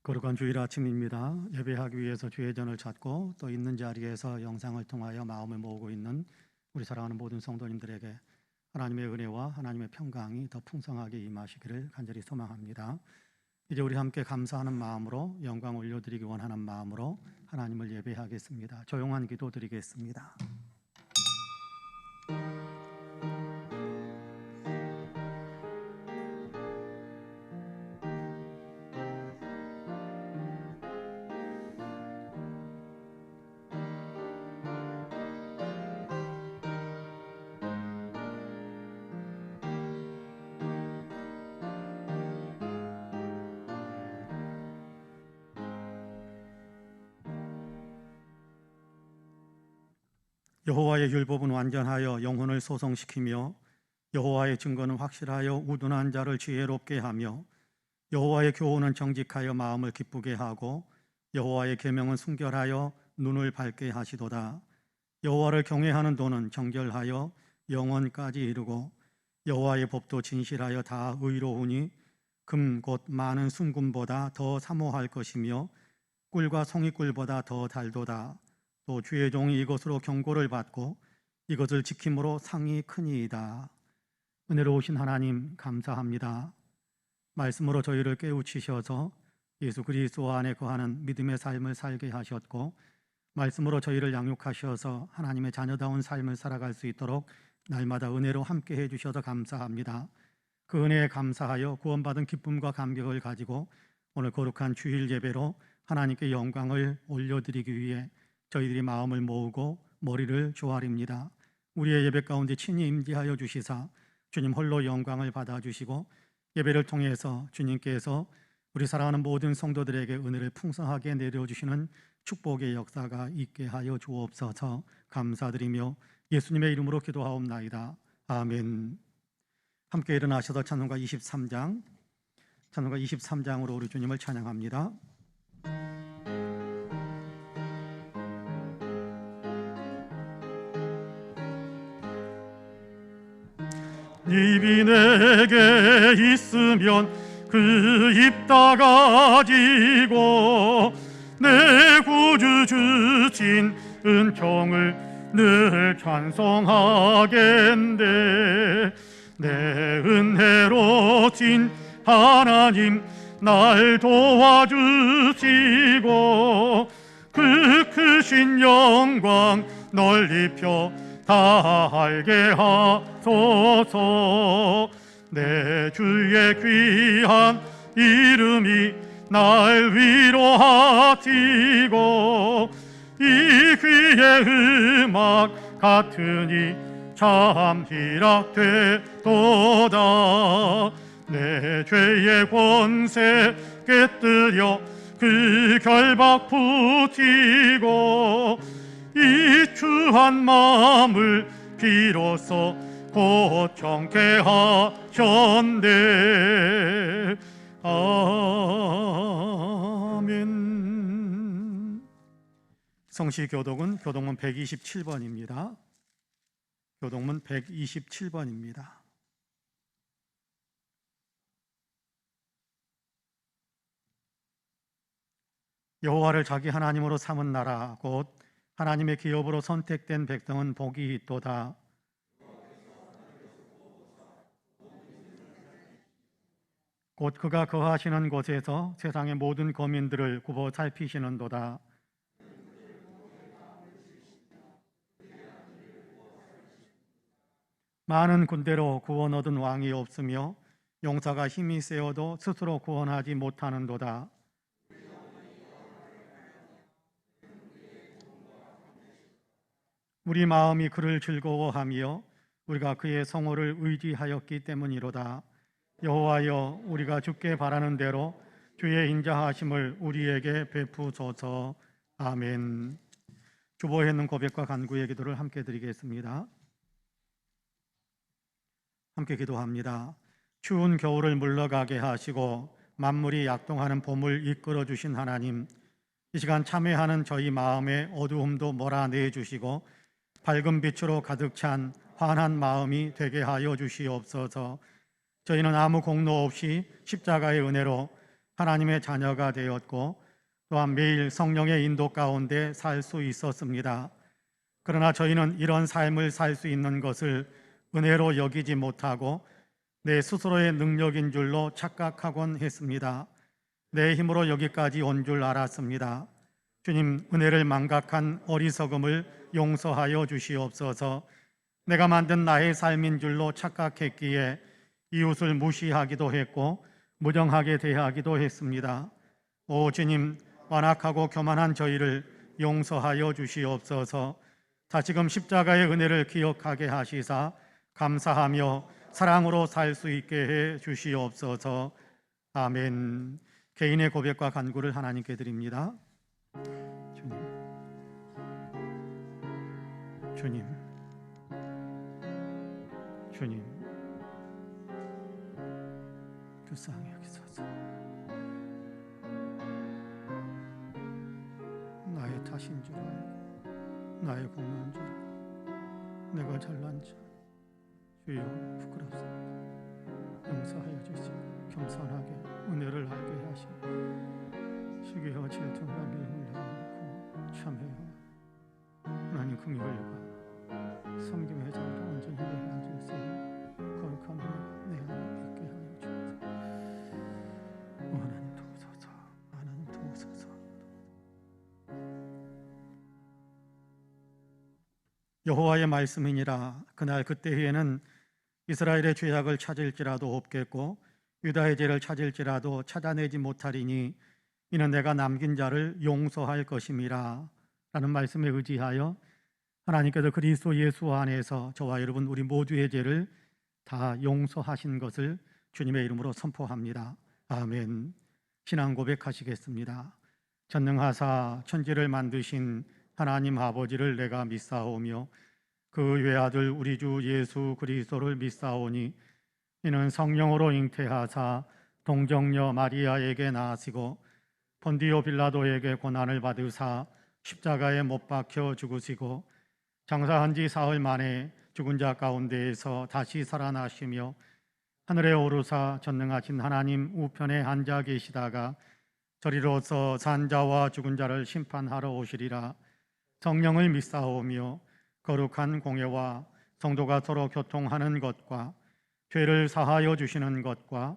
거룩한 주일 아침입니다. 예배하기 위해서 주의 전을 찾고 또 있는 자리에서 영상을 통하여 마음을 모으고 있는 우리 사랑하는 모든 성도님들에게 하나님의 은혜와 하나님의 평강이 더 풍성하게 임하시기를 간절히 소망합니다. 이제 우리 함께 감사하는 마음으로 영광 올려드리기 원하는 마음으로 하나님을 예배하겠습니다. 조용한 기도 드리겠습니다. 여호와의 율법은 완전하여 영혼을 소성시키며 여호와의 증거는 확실하여 우둔한 자를 지혜롭게 하며 여호와의 교훈은 정직하여 마음을 기쁘게 하고 여호와의 계명은 순결하여 눈을 밝게 하시도다. 여호와를 경외하는 도는 정결하여 영원까지 이르고 여호와의 법도 진실하여 다 의로우니 금 곧 많은 순금보다 더 사모할 것이며 꿀과 송이꿀보다 더 달도다. 또 주의 종이 이것으로 경고를 받고 이것을 지킴으로 상이 크니이다. 은혜로우신 하나님 감사합니다. 말씀으로 저희를 깨우치셔서 예수 그리스도 안에 거하는 믿음의 삶을 살게 하셨고 말씀으로 저희를 양육하셔서 하나님의 자녀다운 삶을 살아갈 수 있도록 날마다 은혜로 함께 해주셔서 감사합니다. 그 은혜에 감사하여 구원받은 기쁨과 감격을 가지고 오늘 거룩한 주일 예배로 하나님께 영광을 올려드리기 위해 저희들이 마음을 모으고 머리를 조아립니다. 우리의 예배 가운데 친히 임재하여 주시사 주님 홀로 영광을 받아주시고 예배를 통해서 주님께서 우리 사랑하는 모든 성도들에게 은혜를 풍성하게 내려주시는 축복의 역사가 있게 하여 주옵소서. 감사드리며 예수님의 이름으로 기도하옵나이다. 아멘. 함께 일어나셔서 찬송가 23장으로 우리 주님을 찬양합니다. 입이 내게 있으면 그 입 다 가지고 내 구주 주신 은총을 늘 찬송하겠네. 내 은혜로우신 하나님 날 도와주시고 그 크신 영광 널리 펴 다 알게 하소서. 내 주의 귀한 이름이 날 위로하시고 이 귀의 음악 같으니 참 희락되도다. 내 죄의 권세 깨뜨려 그 결박 붙이고 이 추한 마음을 비로소 고청케 하셨네. 아멘. 성시교독은 교독문 127번입니다. 교독문 127번입니다. 여호와를 자기 하나님으로 삼은 나라 곧 하나님의 기업으로 선택된 백성은 복이 있도다. 곧 그가 거하시는 곳에서 세상의 모든 거민들을 굽어 살피시는도다. 많은 군대로 구원 얻은 왕이 없으며 용사가 힘이 세어도 스스로 구원하지 못하는도다. 우리 마음이 그를 즐거워하며 우리가 그의 성호를 의지하였기 때문이로다. 여호와여, 우리가 주께 바라는 대로 주의 인자하심을 우리에게 베푸소서. 아멘. 주보에 있는 고백과 간구의 기도를 함께 드리겠습니다. 함께 기도합니다. 추운 겨울을 물러가게 하시고 만물이 약동하는 봄을 이끌어 주신 하나님, 이 시간 참회하는 저희 마음의 어두움도 몰아내 주시고 밝은 빛으로 가득 찬 환한 마음이 되게 하여 주시옵소서. 저희는 아무 공로 없이 십자가의 은혜로 하나님의 자녀가 되었고 또한 매일 성령의 인도 가운데 살 수 있었습니다. 그러나 저희는 이런 삶을 살 수 있는 것을 은혜로 여기지 못하고 내 스스로의 능력인 줄로 착각하곤 했습니다. 내 힘으로 여기까지 온 줄 알았습니다. 주님, 은혜를 망각한 어리석음을 용서하여 주시옵소서. 내가 만든 나의 삶인 줄로 착각했기에 이웃을 무시하기도 했고 무정하게 대하기도 했습니다. 오 주님, 완악하고 교만한 저희를 용서하여 주시옵소서. 다시금 십자가의 은혜를 기억하게 하시사 감사하며 사랑으로 살 수 있게 해 주시옵소서. 아멘. 개인의 고백과 간구를 하나님께 드립니다. 주님, 불쌍히 여기소서. 나의 탓인 줄 알고 나의 공로인 줄 알고 내가 잘난 자 주여 부끄럽습니다. 용서하여 주시고 겸손하게 은혜를 알게 하시고 시기와 질투와 미움을 내려놓고 참회하여 하나님 긍휼과 섬김의 자리로 온전히 앉을 수 있는 거룩한 은혜가 내 안에 있게 하여 주옵소서. 하나님 도우소서. 하나님 도우소서. 여호와의 말씀이니라. 그날 그때에는 이스라엘의 죄악을 찾을지라도 없겠고 유다의 죄를 찾을지라도 찾아내지 못하리니 이는 내가 남긴 자를 용서할 것임이라. 라는 말씀에 의지하여 하나님께서 그리스도 예수 안에서 저와 여러분 우리 모두의 죄를 다 용서하신 것을 주님의 이름으로 선포합니다. 아멘. 신앙 고백하시겠습니다. 전능하사 천지를 만드신 하나님 아버지를 내가 믿사오며 그 외아들 우리 주 예수 그리스도를 믿사오니 이는 성령으로 잉태하사 동정녀 마리아에게 나으시고 본디오 빌라도에게 고난을 받으사 십자가에 못 박혀 죽으시고 장사한 지 사흘 만에 죽은 자 가운데에서 다시 살아나시며 하늘에 오르사 전능하신 하나님 우편에 앉아 계시다가 저리로서 산자와 죽은 자를 심판하러 오시리라. 성령을 믿사오며 거룩한 공예와 성도가 서로 교통하는 것과 죄를 사하여 주시는 것과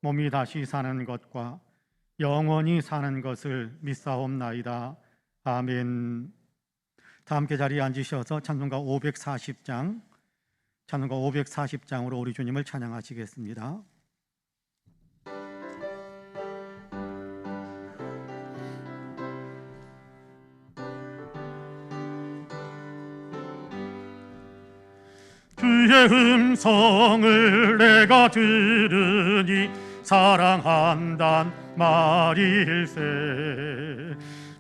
몸이 다시 사는 것과 영원히 사는 것을 믿사옵나이다. 아멘. 다 함께 자리에 앉으셔서 찬송가 540장으로 우리 주님을 찬양하시겠습니다. 주의 음성을 내가 들으니 사랑한단 말일세.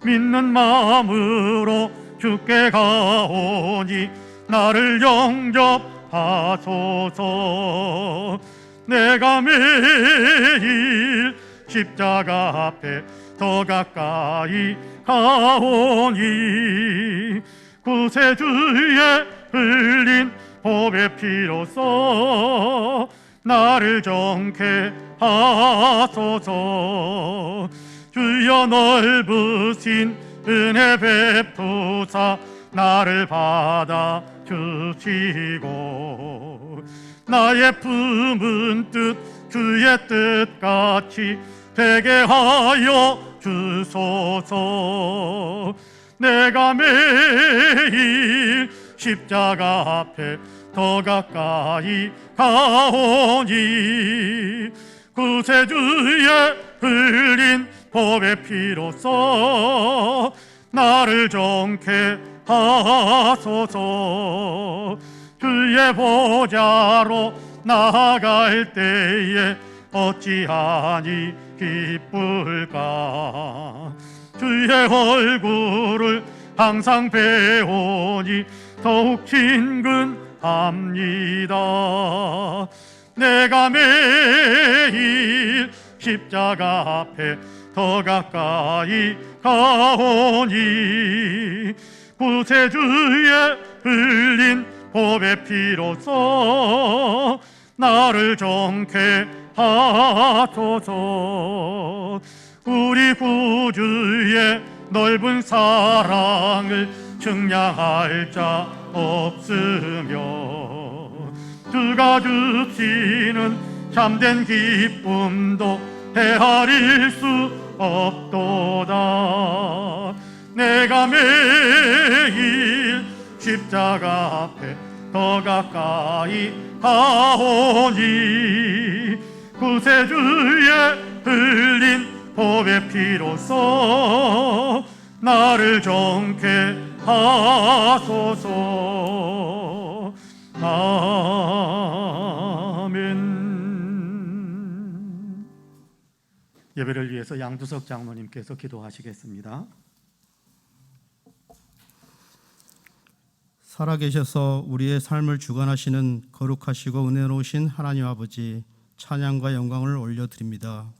믿는 마음으로 주께 가오니 나를 영접하소서. 내가 매일 십자가 앞에 더 가까이 가오니 구세주의 흘린 보배 피로써 나를 정케 하소서. 주여 넓으신 은혜 베푸사 나를 받아 주시고 나의 품은 뜻 주의 뜻같이 되게 하여 주소서. 내가 매일 십자가 앞에 더 가까이 가오니 구세주의 흘린 보배 피로써 나를 정케 하소서. 주의 보좌로 나아갈 때에 어찌하니 기쁠까. 주의 얼굴을 항상 배우니 더욱 친근합니다. 내가 매일 십자가 앞에 더 가까이 가오니 구세주의 흘린 보배 피로써 나를 정케 하소서. 우리 구주의 넓은 사랑을 측량할 자 없으며 그가 주시는 참된 기쁨도 헤아릴 수 없도다. 내가 매일 십자가 앞에 더 가까이 가오니 구세주의 흘린 보배 피로써 나를 정케 하소서. 아멘. 예배를 위해서 양두석 장로님께서 기도하시겠습니다. 살아계셔서 우리의 삶을 주관하시는 거룩하시고 은혜로우신 하나님 아버지, 찬양과 영광을 올려드립니다.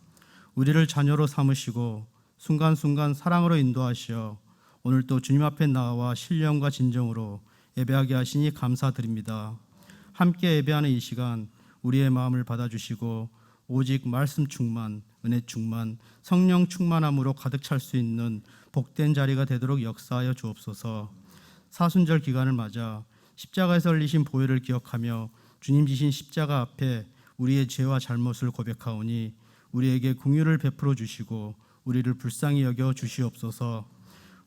우리를 자녀로 삼으시고 순간순간 사랑으로 인도하시어 오늘도 주님 앞에 나와 신령과 진정으로 예배하게 하시니 감사드립니다. 함께 예배하는 이 시간 우리의 마음을 받아주시고 오직 말씀 충만, 은혜 충만, 성령 충만함으로 가득 찰 수 있는 복된 자리가 되도록 역사하여 주옵소서. 사순절 기간을 맞아 십자가에서 흘리신 보혈을 기억하며 주님 지신 십자가 앞에 우리의 죄와 잘못을 고백하오니 우리에게 긍휼을 베풀어 주시고 우리를 불쌍히 여겨 주시옵소서.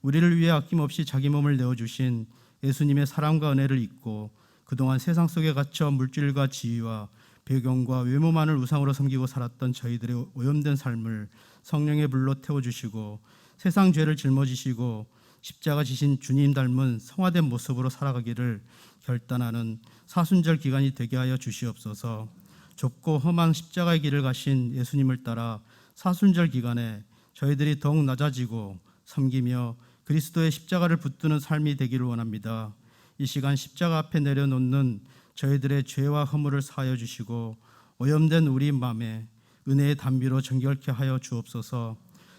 우리를 위해 아낌없이 자기 몸을 내어주신 예수님의 사랑과 은혜를 잊고 그동안 세상 속에 갇혀 물질과 지위와 배경과 외모만을 우상으로 섬기고 살았던 저희들의 오염된 삶을 성령의 불로 태워주시고 세상 죄를 짊어지시고 십자가 지신 주님 닮은 성화된 모습으로 살아가기를 결단하는 사순절 기간이 되게 하여 주시옵소서. 좁고 험한 십자가의 길을 가신 예수님을 따라 사순절 기간에 저희들이 더욱 낮아지고 섬기며 그리스도의 십자가를 붙드는 삶이 되기를 원합니다. 이 시간 십자가 앞에 내려놓는 저희들의 죄와 허물을 사하여 주시고 오염된 우리 마음에 은혜의 담비로 정결케 하여 주옵소서.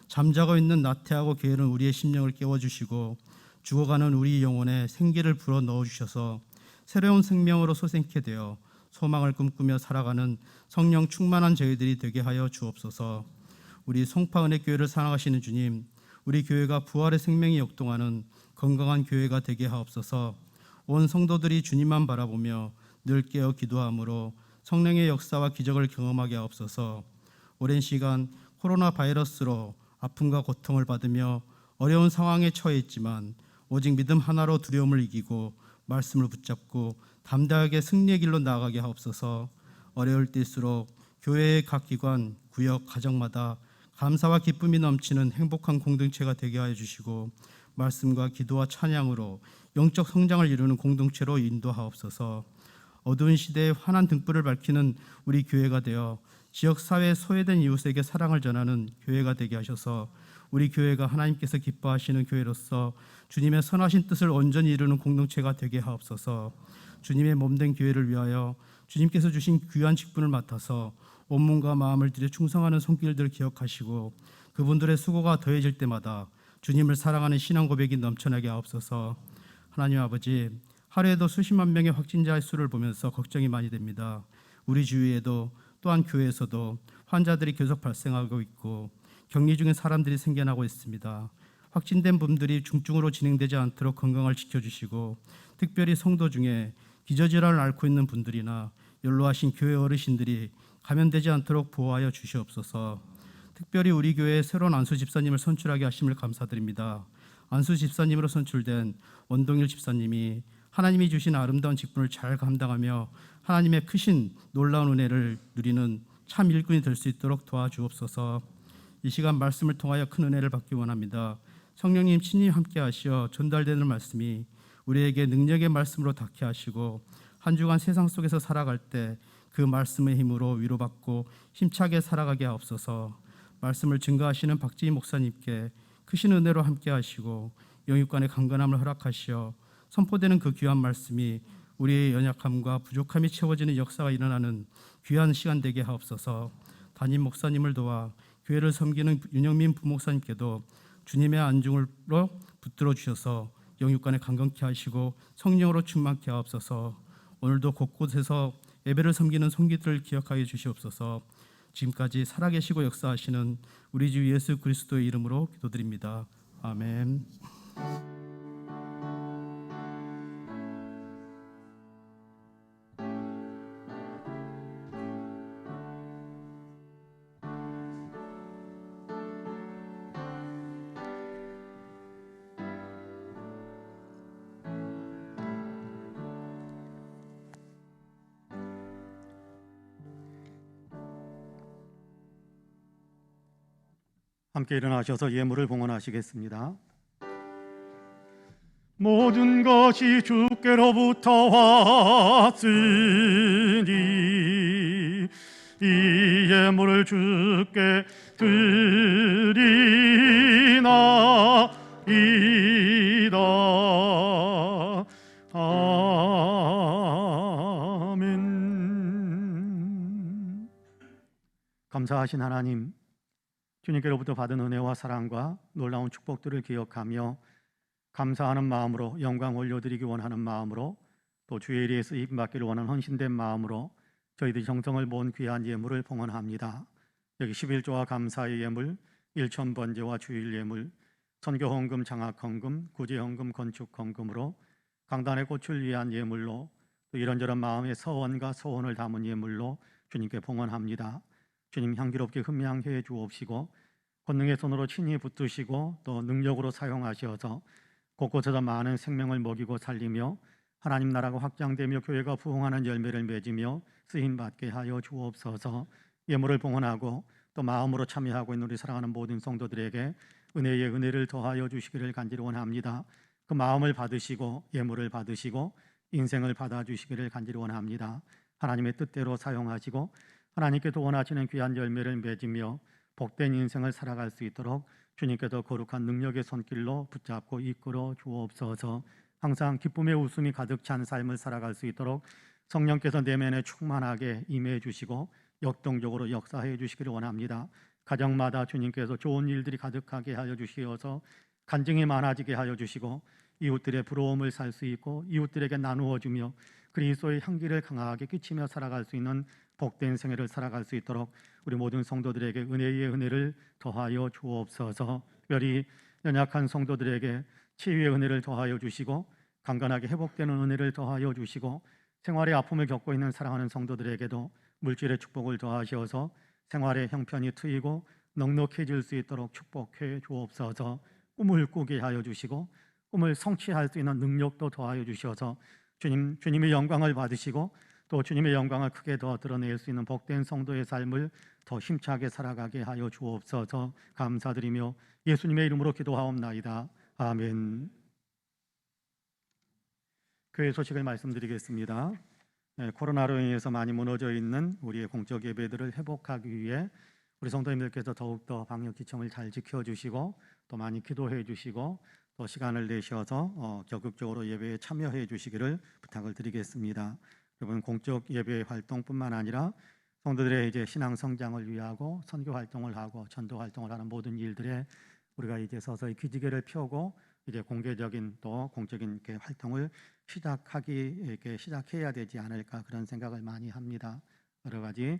잠자고 있는 나태하고 게으른 우리의 심령을 깨워주시고 죽어가는 우리 영혼에 생기를 불어 넣어주셔서 새로운 생명으로 소생케 되어 소망을 꿈꾸며 살아가는 성령 충만한 저희들이 되게 하여 주옵소서. 우리 송파은혜교회를 사랑하시는 주님, 우리 교회가 부활의 생명이 역동하는 건강한 교회가 되게 하옵소서. 온 성도들이 주님만 바라보며 늘 깨어 기도함으로 성령의 역사와 기적을 경험하게 하옵소서. 오랜 시간 코로나 바이러스로 아픔과 고통을 받으며 어려운 상황에 처해 있지만 오직 믿음 하나로 두려움을 이기고 말씀을 붙잡고 담대하게 승리의 길로 나아가게 하옵소서. 어려울 때일수록 교회의 각 기관, 구역, 가정마다 감사와 기쁨이 넘치는 행복한 공동체가 되게 하여 주시고 말씀과 기도와 찬양으로 영적 성장을 이루는 공동체로 인도하옵소서. 어두운 시대에 환한 등불을 밝히는 우리 교회가 되어 지역사회에 소외된 이웃에게 사랑을 전하는 교회가 되게 하셔서 우리 교회가 하나님께서 기뻐하시는 교회로서 주님의 선하신 뜻을 온전히 이루는 공동체가 되게 하옵소서. 주님의 몸된 교회를 위하여 주님께서 주신 귀한 직분을 맡아서 온몸과 마음을 들여 충성하는 손길들을 기억하시고 그분들의 수고가 더해질 때마다 주님을 사랑하는 신앙 고백이 넘쳐나게 하옵소서. 하나님 아버지, 하루에도 수십만 명의 확진자의 수를 보면서 걱정이 많이 됩니다. 우리 주위에도 또한 교회에서도 환자들이 계속 발생하고 있고 격리 중인 사람들이 생겨나고 있습니다. 확진된 분들이 중증으로 진행되지 않도록 건강을 지켜주시고 특별히 성도 중에 기저질환을 앓고 있는 분들이나 연로하신 교회 어르신들이 감염되지 않도록 보호하여 주시옵소서. 특별히 우리 교회에 새로운 안수 집사님을 선출하게 하심을 감사드립니다. 안수 집사님으로 선출된 원동일 집사님이 하나님이 주신 아름다운 직분을 잘 감당하며 하나님의 크신 놀라운 은혜를 누리는 참 일꾼이 될 수 있도록 도와주옵소서. 이 시간 말씀을 통하여 큰 은혜를 받기 원합니다. 성령님 친히 함께 하시어 전달되는 말씀이 우리에게 능력의 말씀으로 닿게 하시고 한 주간 세상 속에서 살아갈 때 그 말씀의 힘으로 위로받고 힘차게 살아가게 하옵소서. 말씀을 증거하시는 박지희 목사님께 크신 은혜로 함께 하시고 영육간의 강건함을 허락하시어 선포되는 그 귀한 말씀이 우리의 연약함과 부족함이 채워지는 역사가 일어나는 귀한 시간 되게 하옵소서. 담임 목사님을 도와 교회를 섬기는 윤영민 부목사님께도 주님의 안중으로 붙들어 주셔서 영육간에 강건케 하시고 성령으로 충만케 하옵소서. 오늘도 곳곳에서 예배를 섬기는 성기들을 기억하여 주시옵소서. 지금까지 살아계시고 역사하시는 우리 주 예수 그리스도의 이름으로 기도드립니다. 아멘. 함께 일어나셔서 예물을 봉헌하시겠습니다. 모든 것이 주께로부터 왔으니 이 예물을 주께 드리나이다. 아멘. 감사하신 하나님, 주님께로부터 받은 은혜와 사랑과 놀라운 축복들을 기억하며 감사하는 마음으로 영광 올려드리기 원하는 마음으로 또 주의 일에 쓰임 받기를 원하는 헌신된 마음으로 저희들이 정성을 모은 귀한 예물을 봉헌합니다. 여기 11조와 감사의 예물, 일천번제와 주일 예물, 선교헌금, 장학헌금, 구제헌금, 건축헌금으로 강단의 꽃을 위한 예물로 또 이런저런 마음의 서원과 소원을 담은 예물로 주님께 봉헌합니다. 주님 향기롭게 흠양해 주옵시고 권능의 손으로 친히 붙드시고 또 능력으로 사용하셔서 곳곳에서 많은 생명을 먹이고 살리며 하나님 나라가 확장되며 교회가 부흥하는 열매를 맺으며 쓰임받게 하여 주옵소서. 예물을 봉헌하고 또 마음으로 참여하고 있는 우리 사랑하는 모든 성도들에게 은혜의 은혜를 더하여 주시기를 간절히 원합니다. 그 마음을 받으시고 예물을 받으시고 인생을 받아주시기를 간절히 원합니다. 하나님의 뜻대로 사용하시고 하나님께서 원하시는 귀한 열매를 맺으며 복된 인생을 살아갈 수 있도록 주님께서 거룩한 능력의 손길로 붙잡고 이끌어 주옵소서. 항상 기쁨의 웃음이 가득 찬 삶을 살아갈 수 있도록 성령께서 내면에 충만하게 임해 주시고 역동적으로 역사해 주시기를 원합니다. 가정마다 주님께서 좋은 일들이 가득하게 하여 주시어서 간증이 많아지게 하여 주시고 이웃들의 부러움을 살 수 있고 이웃들에게 나누어 주며 그리스도의 향기를 강하게 끼치며 살아갈 수 있는 복된 생애를 살아갈 수 있도록 우리 모든 성도들에게 은혜의 은혜를 더하여 주옵소서. 특별히 연약한 성도들에게 치유의 은혜를 더하여 주시고 강건하게 회복되는 은혜를 더하여 주시고 생활의 아픔을 겪고 있는 사랑하는 성도들에게도 물질의 축복을 더하셔서 생활의 형편이 트이고 넉넉해질 수 있도록 축복해 주옵소서. 꿈을 꾸게 하여 주시고 꿈을 성취할 수 있는 능력도 더하여 주셔서 주님의 영광을 받으시고 또 주님의 영광을 크게 더 드러낼 수 있는 복된 성도의 삶을 더 힘차게 살아가게 하여 주옵소서. 감사드리며 예수님의 이름으로 기도하옵나이다. 아멘. 교회 소식을 말씀드리겠습니다. 코로나로 인해서 많이 무너져 있는 우리의 공적 예배들을 회복하기 위해 우리 성도님들께서 더욱더 방역 지침을 잘 지켜주시고 또 많이 기도해 주시고 또 시간을 내셔서 적극적으로 예배에 참여해 주시기를 부탁을 드리겠습니다. 여러분, 공적 예배 활동뿐만 아니라 성도들의 이제 신앙 성장을 위하고 선교 활동을 하고 전도 활동을 하는 모든 일들에 우리가 이제 서서히 기지개를 펴고 이제 공개적인 또 공적인 이렇게 활동을 시작해야 되지 않을까 그런 생각을 많이 합니다. 여러 가지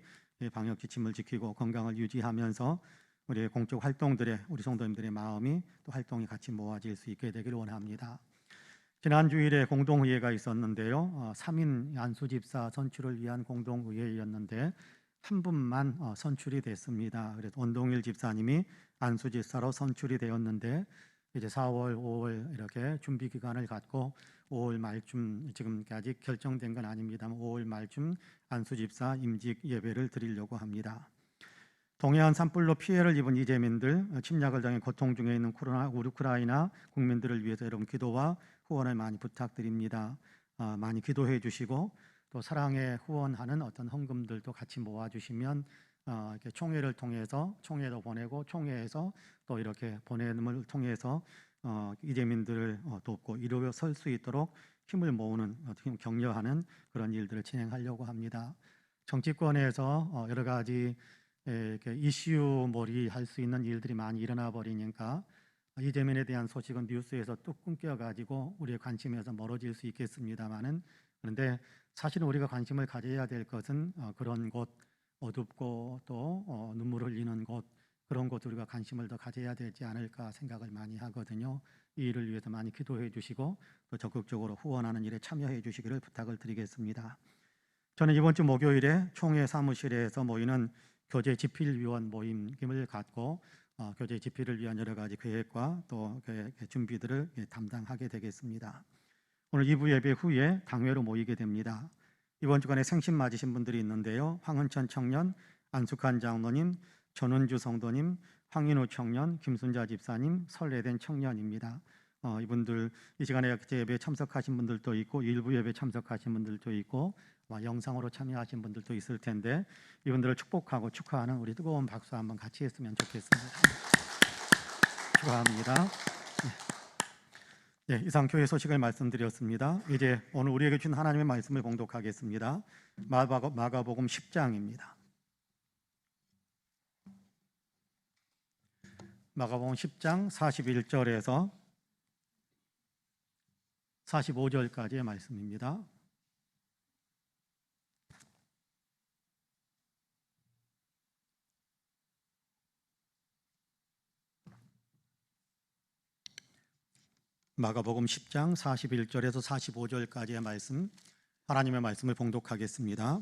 방역 지침을 지키고 건강을 유지하면서 우리의 공적 활동들에 우리 성도님들의 마음이 또 활동이 같이 모아질 수 있게 되기를 원합니다. 지난 주일에 공동의회가 있었는데요. 3인 안수집사 선출을 위한 공동의회였는데 한 분만 선출이 됐습니다. 그래서 원동일 집사님이 안수집사로 선출이 되었는데 이제 4월, 5월 이렇게 준비 기간을 갖고 5월 말쯤 지금 아직 결정된 건 아닙니다만 5월 말쯤 안수집사 임직 예배를 드리려고 합니다. 동해안 산불로 피해를 입은 이재민들, 침략을 당해 고통 중에 있는 우크라이나 국민들을 위해서 여러분 기도와 후원을 많이 부탁드립니다. 많이 기도해 주시고 또 사랑에 후원하는 어떤 헌금들도 같이 모아주시면 이렇게 총회를 통해서 총회도 보내고 총회에서 또 이렇게 보냄을 통해서 이재민들을 돕고 일어설 수 있도록 힘을 모으는 격려하는 그런 일들을 진행하려고 합니다. 정치권에서 여러 가지 이렇게 이슈 몰이 할 수 있는 일들이 많이 일어나 버리니까 이재민에 대한 소식은 뉴스에서 뚝 끊겨가지고 우리의 관심에서 멀어질 수 있겠습니다만은 그런데 사실은 우리가 관심을 가져야 될 것은 그런 곳 어둡고 또 눈물 흘리는 곳, 그런 곳 우리가 관심을 더 가져야 되지 않을까 생각을 많이 하거든요. 이 일을 위해서 많이 기도해 주시고 또 적극적으로 후원하는 일에 참여해 주시기를 부탁을 드리겠습니다. 저는 이번 주 목요일에 총회 사무실에서 모이는 교제 집필위원 모임을 갖고 교제 집필을 위한 여러 가지 계획과 또 준비들을 담당하게 되겠습니다. 오늘 2부 예배 후에 당회로 모이게 됩니다. 이번 주간에 생신 맞으신 분들이 있는데요. 황은천 청년, 안숙한 장로님, 전원주 성도님, 황인우 청년, 김순자 집사님, 설레된 청년입니다. 이분들 이 시간에 예배에 참석하신 분들도 있고 일부 예배에 참석하신 분들도 있고 영상으로 참여하신 분들도 있을 텐데 이분들을 축복하고 축하하는 우리 뜨거운 박수 한번 같이 했으면 좋겠습니다. 축하합니다. 네, 이상 교회 소식을 말씀드렸습니다. 이제 오늘 우리에게 준 하나님의 말씀을 봉독하겠습니다. 마가복음 10장입니다. 마가복음 10장 41절에서 45절까지의 말씀입니다. 마가복음 10장 41절에서 45절까지의 말씀, 하나님의 말씀을 봉독하겠습니다.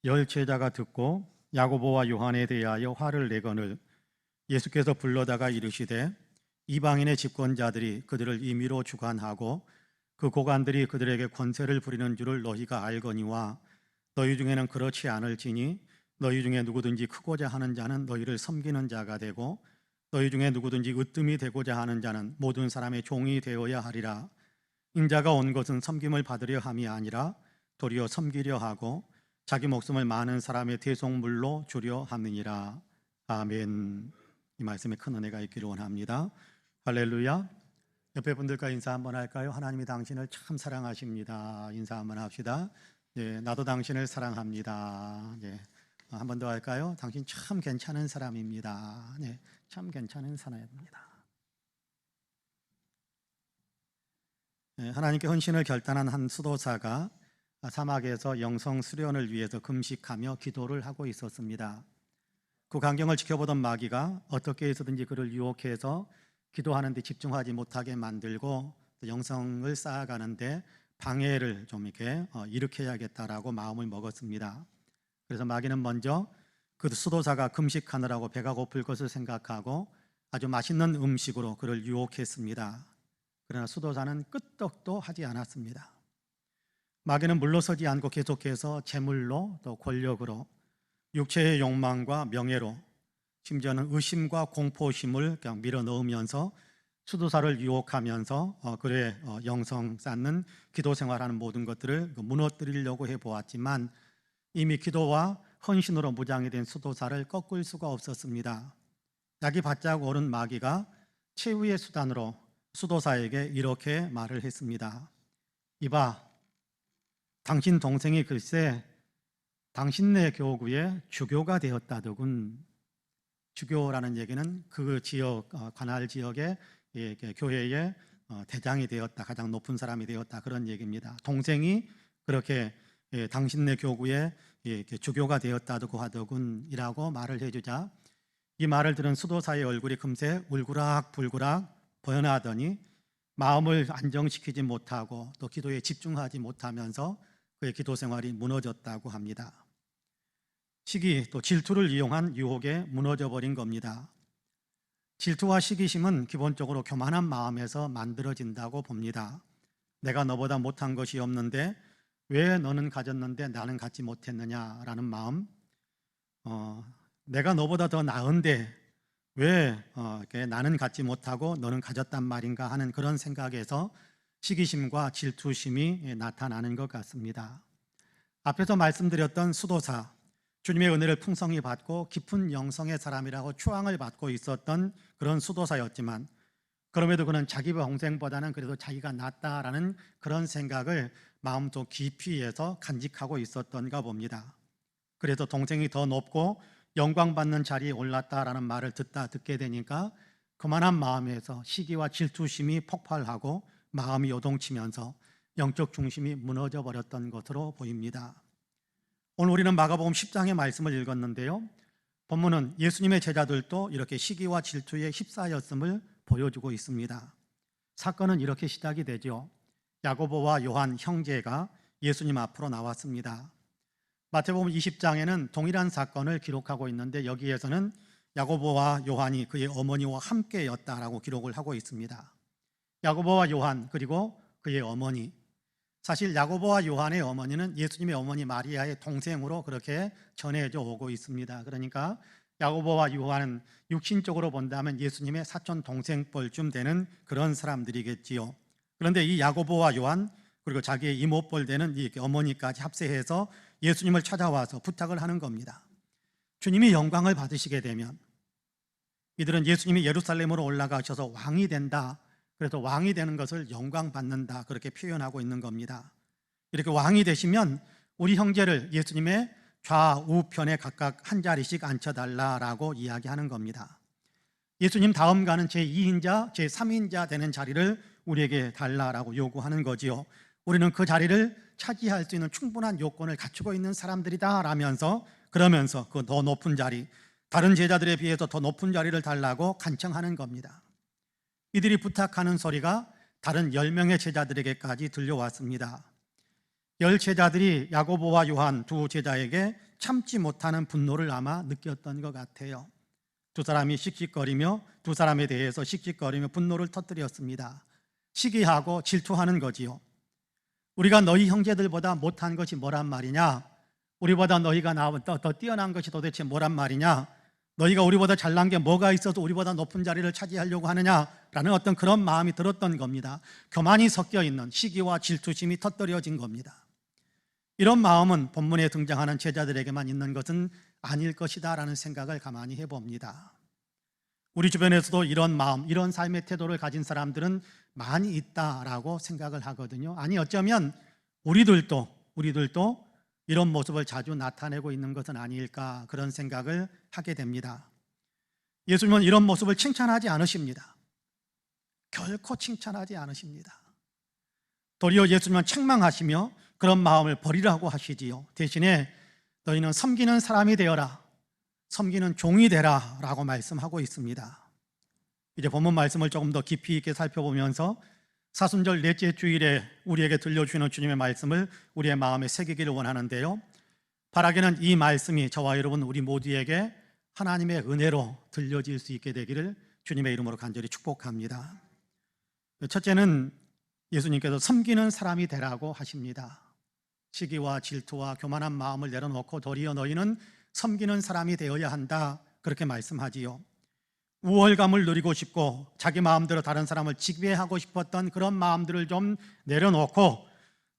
열 제자가 듣고 야고보와 요한에 대하여 화를 내거늘 예수께서 불러다가 이르시되 이방인의 집권자들이 그들을 임의로 주관하고 그 고관들이 그들에게 권세를 부리는 줄을 너희가 알거니와 너희 중에는 그렇지 않을지니 너희 중에 누구든지 크고자 하는 자는 너희를 섬기는 자가 되고 너희 중에 누구든지 으뜸이 되고자 하는 자는 모든 사람의 종이 되어야 하리라. 인자가 온 것은 섬김을 받으려 함이 아니라 도리어 섬기려 하고 자기 목숨을 많은 사람의 대속물로 주려 함이니라. 아멘. 이 말씀에 큰 은혜가 있기를 원합니다. 할렐루야. 옆에 분들과 인사 한번 할까요? 하나님이 당신을 참 사랑하십니다. 인사 한번 합시다. 네, 나도 당신을 사랑합니다. 네, 한 번 더 할까요? 당신 참 괜찮은 사람입니다. 네, 참 괜찮은 사람입니다. 네, 하나님께 헌신을 결단한 한 수도사가 사막에서 영성 수련을 위해서 금식하며 기도를 하고 있었습니다. 그 광경을 지켜보던 마귀가 어떻게 해서든지 그를 유혹해서 기도하는 데 집중하지 못하게 만들고 영성을 쌓아가는데 방해를 좀 이렇게 일으켜야겠다라고 마음을 먹었습니다. 그래서 마귀는 먼저 그 수도사가 금식하느라고 배가 고플 것을 생각하고 아주 맛있는 음식으로 그를 유혹했습니다. 그러나 수도사는 끄떡도 하지 않았습니다. 마귀는 물러서지 않고 계속해서 재물로 또 권력으로 육체의 욕망과 명예로 심지어는 의심과 공포심을 그냥 밀어넣으면서 수도사를 유혹하면서 그의 영성 쌓는 기도 생활하는 모든 것들을 무너뜨리려고 해보았지만 이미 기도와 헌신으로 무장이 된 수도사를 꺾을 수가 없었습니다. 약이 바짝 오른 마귀가 최후의 수단으로 수도사에게 이렇게 말을 했습니다. 이봐, 당신 동생이 글쎄 당신네 교구의 주교가 되었다더군. 주교라는 얘기는 그 지역, 관할 지역의 교회의 대장이 되었다, 가장 높은 사람이 되었다, 그런 얘기입니다. 동생이 그렇게 당신네 교구의 주교가 되었다고 하더군이라고 말을 해주자 이 말을 들은 수도사의 얼굴이 금세 울그락불그락 번하더니 마음을 안정시키지 못하고 또 기도에 집중하지 못하면서 그의 기도 생활이 무너졌다고 합니다. 시기 또 질투를 이용한 유혹에 무너져 버린 겁니다. 질투와 시기심은 기본적으로 교만한 마음에서 만들어진다고 봅니다. 내가 너보다 못한 것이 없는데 왜 너는 가졌는데 나는 갖지 못했느냐라는 마음, 내가 너보다 더 나은데 왜 나는 갖지 못하고 너는 가졌단 말인가 하는 그런 생각에서 시기심과 질투심이 나타나는 것 같습니다. 앞에서 말씀드렸던 수도사, 주님의 은혜를 풍성히 받고 깊은 영성의 사람이라고 추앙을 받고 있었던 그런 수도사였지만 그럼에도 그는 자기 동생보다는 그래도 자기가 낫다라는 그런 생각을 마음속 깊이에서 간직하고 있었던가 봅니다. 그래서 동생이 더 높고 영광받는 자리에 올랐다라는 말을 듣게 되니까 그만한 마음에서 시기와 질투심이 폭발하고 마음이 요동치면서 영적 중심이 무너져 버렸던 것으로 보입니다. 오늘 우리는 마가복음 10장의 말씀을 읽었는데요. 본문은 예수님의 제자들도 이렇게 시기와 질투에 휩싸였음을 보여주고 있습니다. 사건은 이렇게 시작이 되죠. 야고보와 요한 형제가 예수님 앞으로 나왔습니다. 마태복음 20장에는 동일한 사건을 기록하고 있는데 여기에서는 야고보와 요한이 그의 어머니와 함께였다라고 기록을 하고 있습니다. 야고보와 요한 그리고 그의 어머니, 사실 야고보와 요한의 어머니는 예수님의 어머니 마리아의 동생으로 그렇게 전해져 오고 있습니다. 그러니까 야고보와 요한은 육신적으로 본다면 예수님의 사촌 동생뻘쯤 되는 그런 사람들이겠지요. 그런데 이 야고보와 요한 그리고 자기의 이모뻘 되는 이 어머니까지 합세해서 예수님을 찾아와서 부탁을 하는 겁니다. 주님이 영광을 받으시게 되면 이들은 예수님이 예루살렘으로 올라가셔서 왕이 된다, 그래서 왕이 되는 것을 영광 받는다, 그렇게 표현하고 있는 겁니다. 이렇게 왕이 되시면 우리 형제를 예수님의 좌우편에 각각 한 자리씩 앉혀달라라고 이야기하는 겁니다. 예수님 다음 가는 제2인자, 제3인자 되는 자리를 우리에게 달라라고 요구하는 거지요. 우리는 그 자리를 차지할 수 있는 충분한 요건을 갖추고 있는 사람들이다 라면서, 그러면서 그 더 높은 자리, 다른 제자들에 비해서 더 높은 자리를 달라고 간청하는 겁니다. 이들이 부탁하는 소리가 다른 10명의 제자들에게까지 들려왔습니다. 10 제자들이 야고보와 요한 두 제자에게 참지 못하는 분노를 아마 느꼈던 것 같아요. 두 사람이 씩씩거리며, 두 사람에 대해서 씩씩거리며 분노를 터뜨렸습니다. 시기하고 질투하는 거지요. 우리가 너희 형제들보다 못한 것이 뭐란 말이냐? 우리보다 너희가 더 뛰어난 것이 도대체 뭐란 말이냐? 너희가 우리보다 잘난 게 뭐가 있어서 우리보다 높은 자리를 차지하려고 하느냐라는 어떤 그런 마음이 들었던 겁니다. 교만이 섞여 있는 시기와 질투심이 터뜨려진 겁니다. 이런 마음은 본문에 등장하는 제자들에게만 있는 것은 아닐 것이다라는 생각을 가만히 해봅니다. 우리 주변에서도 이런 마음, 이런 삶의 태도를 가진 사람들은 많이 있다라고 생각을 하거든요. 아니 어쩌면 우리들도 이런 모습을 자주 나타내고 있는 것은 아닐까, 그런 생각을 하게 됩니다. 예수님은 이런 모습을 칭찬하지 않으십니다. 결코 칭찬하지 않으십니다. 도리어 예수님은 책망하시며 그런 마음을 버리라고 하시지요. 대신에 너희는 섬기는 사람이 되어라, 섬기는 종이 되라 라고 말씀하고 있습니다. 이제 본문 말씀을 조금 더 깊이 있게 살펴보면서 사순절 넷째 주일에 우리에게 들려주시는 주님의 말씀을 우리의 마음에 새기기를 원하는데요, 바라기는 이 말씀이 저와 여러분 우리 모두에게 하나님의 은혜로 들려질 수 있게 되기를 주님의 이름으로 간절히 축복합니다. 첫째는 예수님께서 섬기는 사람이 되라고 하십니다. 시기와 질투와 교만한 마음을 내려놓고 도리어 너희는 섬기는 사람이 되어야 한다, 그렇게 말씀하지요. 우월감을 누리고 싶고 자기 마음대로 다른 사람을 지배하고 싶었던 그런 마음들을 좀 내려놓고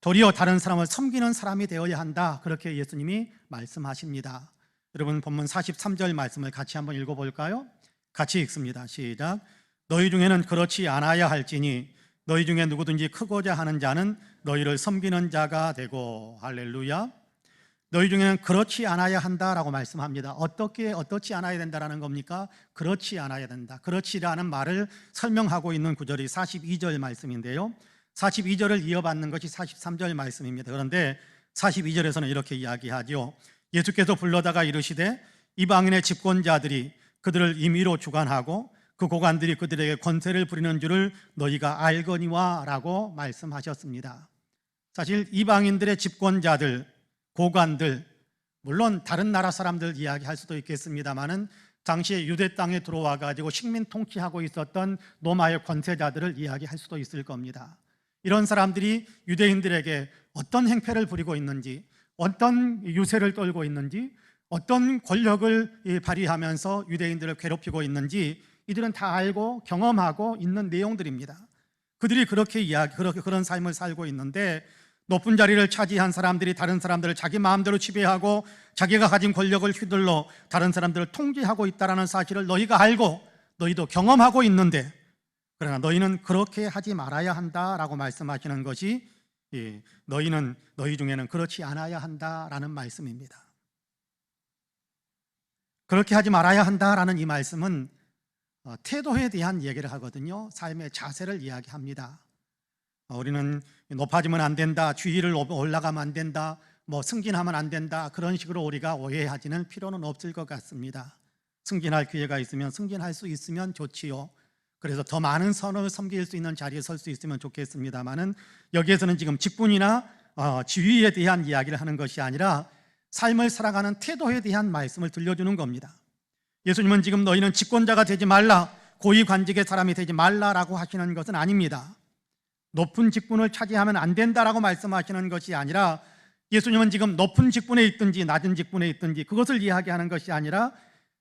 도리어 다른 사람을 섬기는 사람이 되어야 한다, 그렇게 예수님이 말씀하십니다. 여러분 본문 43절 말씀을 같이 한번 읽어볼까요? 같이 읽습니다. 시작. 너희 중에는 그렇지 않아야 할지니 너희 중에 누구든지 크고자 하는 자는 너희를 섬기는 자가 되고. 할렐루야. 너희 중에는 그렇지 않아야 한다라고 말씀합니다. 어떻지 않아야 된다라는 겁니까? 그렇지 않아야 된다. 그렇지라는 말을 설명하고 있는 구절이 42절 말씀인데요, 42절을 이어받는 것이 43절 말씀입니다. 그런데 42절에서는 이렇게 이야기하죠. 예수께서 불러다가 이르시되 이방인의 집권자들이 그들을 임의로 주관하고 그 고관들이 그들에게 권세를 부리는 줄을 너희가 알거니와 라고 말씀하셨습니다. 사실 이방인들의 집권자들, 고관들, 물론 다른 나라 사람들 이야기할 수도 있겠습니다만은 당시에 유대 땅에 들어와 가지고 식민 통치하고 있었던 로마의 권세자들을 이야기할 수도 있을 겁니다. 이런 사람들이 유대인들에게 어떤 행패를 부리고 있는지, 어떤 유세를 떨고 있는지, 어떤 권력을 발휘하면서 유대인들을 괴롭히고 있는지 이들은 다 알고 경험하고 있는 내용들입니다. 그들이 그렇게 그런 삶을 살고 있는데 높은 자리를 차지한 사람들이 다른 사람들을 자기 마음대로 지배하고 자기가 가진 권력을 휘둘러 다른 사람들을 통제하고 있다는 사실을 너희가 알고 너희도 경험하고 있는데, 그러나 너희는 그렇게 하지 말아야 한다라고 말씀하시는 것이 너희 중에는 그렇지 않아야 한다라는 말씀입니다. 그렇게 하지 말아야 한다라는 이 말씀은 태도에 대한 얘기를 하거든요. 삶의 자세를 이야기합니다. 우리는 높아지면 안 된다, 주위를 올라가면 안 된다, 승진하면 안 된다 그런 식으로 우리가 오해하지는 필요는 없을 것 같습니다. 승진할 기회가 있으면 승진할 수 있으면 좋지요. 그래서 더 많은 선을 섬길 수 있는 자리에 설 수 있으면 좋겠습니다만은 여기에서는 지금 직분이나 지위에 대한 이야기를 하는 것이 아니라 삶을 살아가는 태도에 대한 말씀을 들려주는 겁니다. 예수님은 지금 너희는 직권자가 되지 말라, 고위 관직의 사람이 되지 말라라고 하시는 것은 아닙니다. 높은 직분을 차지하면 안 된다라고 말씀하시는 것이 아니라 예수님은 지금 높은 직분에 있든지 낮은 직분에 있든지 그것을 이야기하는 것이 아니라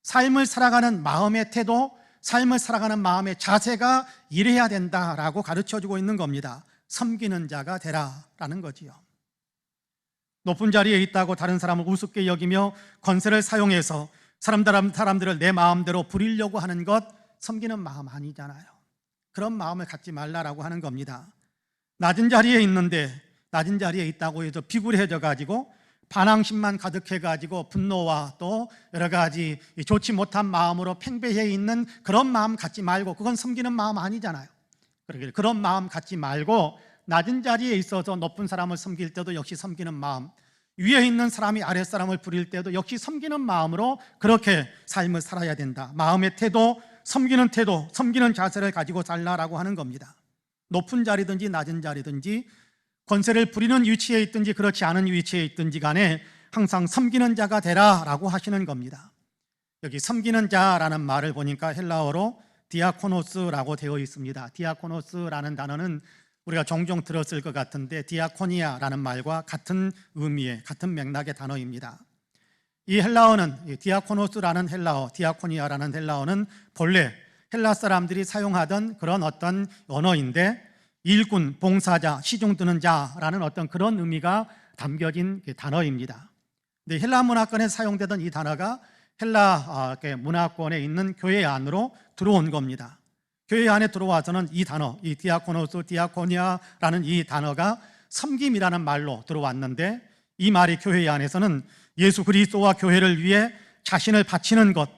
삶을 살아가는 마음의 태도, 삶을 살아가는 마음의 자세가 이래야 된다라고 가르쳐주고 있는 겁니다. 섬기는 자가 되라라는 거지요. 높은 자리에 있다고 다른 사람을 우습게 여기며 권세를 사용해서 사람들을 내 마음대로 부리려고 하는 것 섬기는 마음 아니잖아요. 그런 마음을 갖지 말라라고 하는 겁니다. 낮은 자리에 있는데 낮은 자리에 있다고 해서 비굴해져 가지고 반항심만 가득해 가지고 분노와 또 여러 가지 좋지 못한 마음으로 팽배해 있는 그런 마음 갖지 말고, 그건 섬기는 마음 아니잖아요. 그런 마음 갖지 말고 낮은 자리에 있어서 높은 사람을 섬길 때도 역시 섬기는 마음, 위에 있는 사람이 아랫사람을 부릴 때도 역시 섬기는 마음으로 그렇게 삶을 살아야 된다. 마음의 태도, 섬기는 자세를 가지고 살라라고 하는 겁니다. 높은 자리든지 낮은 자리든지 권세를 부리는 위치에 있든지 그렇지 않은 위치에 있든지 간에 항상 섬기는 자가 되라라고 하시는 겁니다. 여기 섬기는 자라는 말을 보니까 헬라어로 디아코노스라고 되어 있습니다. 디아코노스라는 단어는 우리가 종종 들었을 것 같은데 디아코니아라는 말과 같은 의미의, 같은 맥락의 단어입니다. 이 헬라어는, 디아코노스라는 헬라어, 디아코니아라는 헬라어는 본래 헬라 사람들이 사용하던 그런 어떤 언어인데 일꾼, 봉사자, 시중 드는 자라는 어떤 그런 의미가 담겨진 단어입니다. 근데 헬라 문화권에 사용되던 이 단어가 헬라 문화권에 있는 교회 안으로 들어온 겁니다. 교회 안에 들어와서는 이 단어, 이 디아코노스, 디아코니아라는 이 단어가 섬김이라는 말로 들어왔는데, 이 말이 교회 안에서는 예수 그리스도와 교회를 위해 자신을 바치는 것,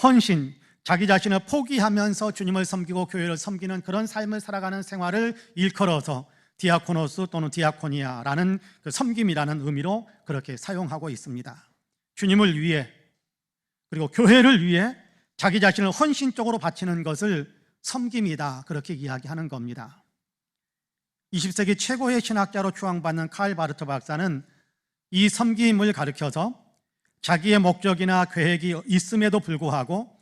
헌신, 자기 자신을 포기하면서 주님을 섬기고 교회를 섬기는 그런 삶을 살아가는 생활을 일컬어서 디아코노스 또는 디아코니아라는 그 섬김이라는 의미로 그렇게 사용하고 있습니다. 주님을 위해 그리고 교회를 위해 자기 자신을 헌신적으로 바치는 것을 섬김이다, 그렇게 이야기하는 겁니다. 20세기 최고의 신학자로 추앙받는 칼 바르트 박사는 이 섬김을 가리켜서 자기의 목적이나 계획이 있음에도 불구하고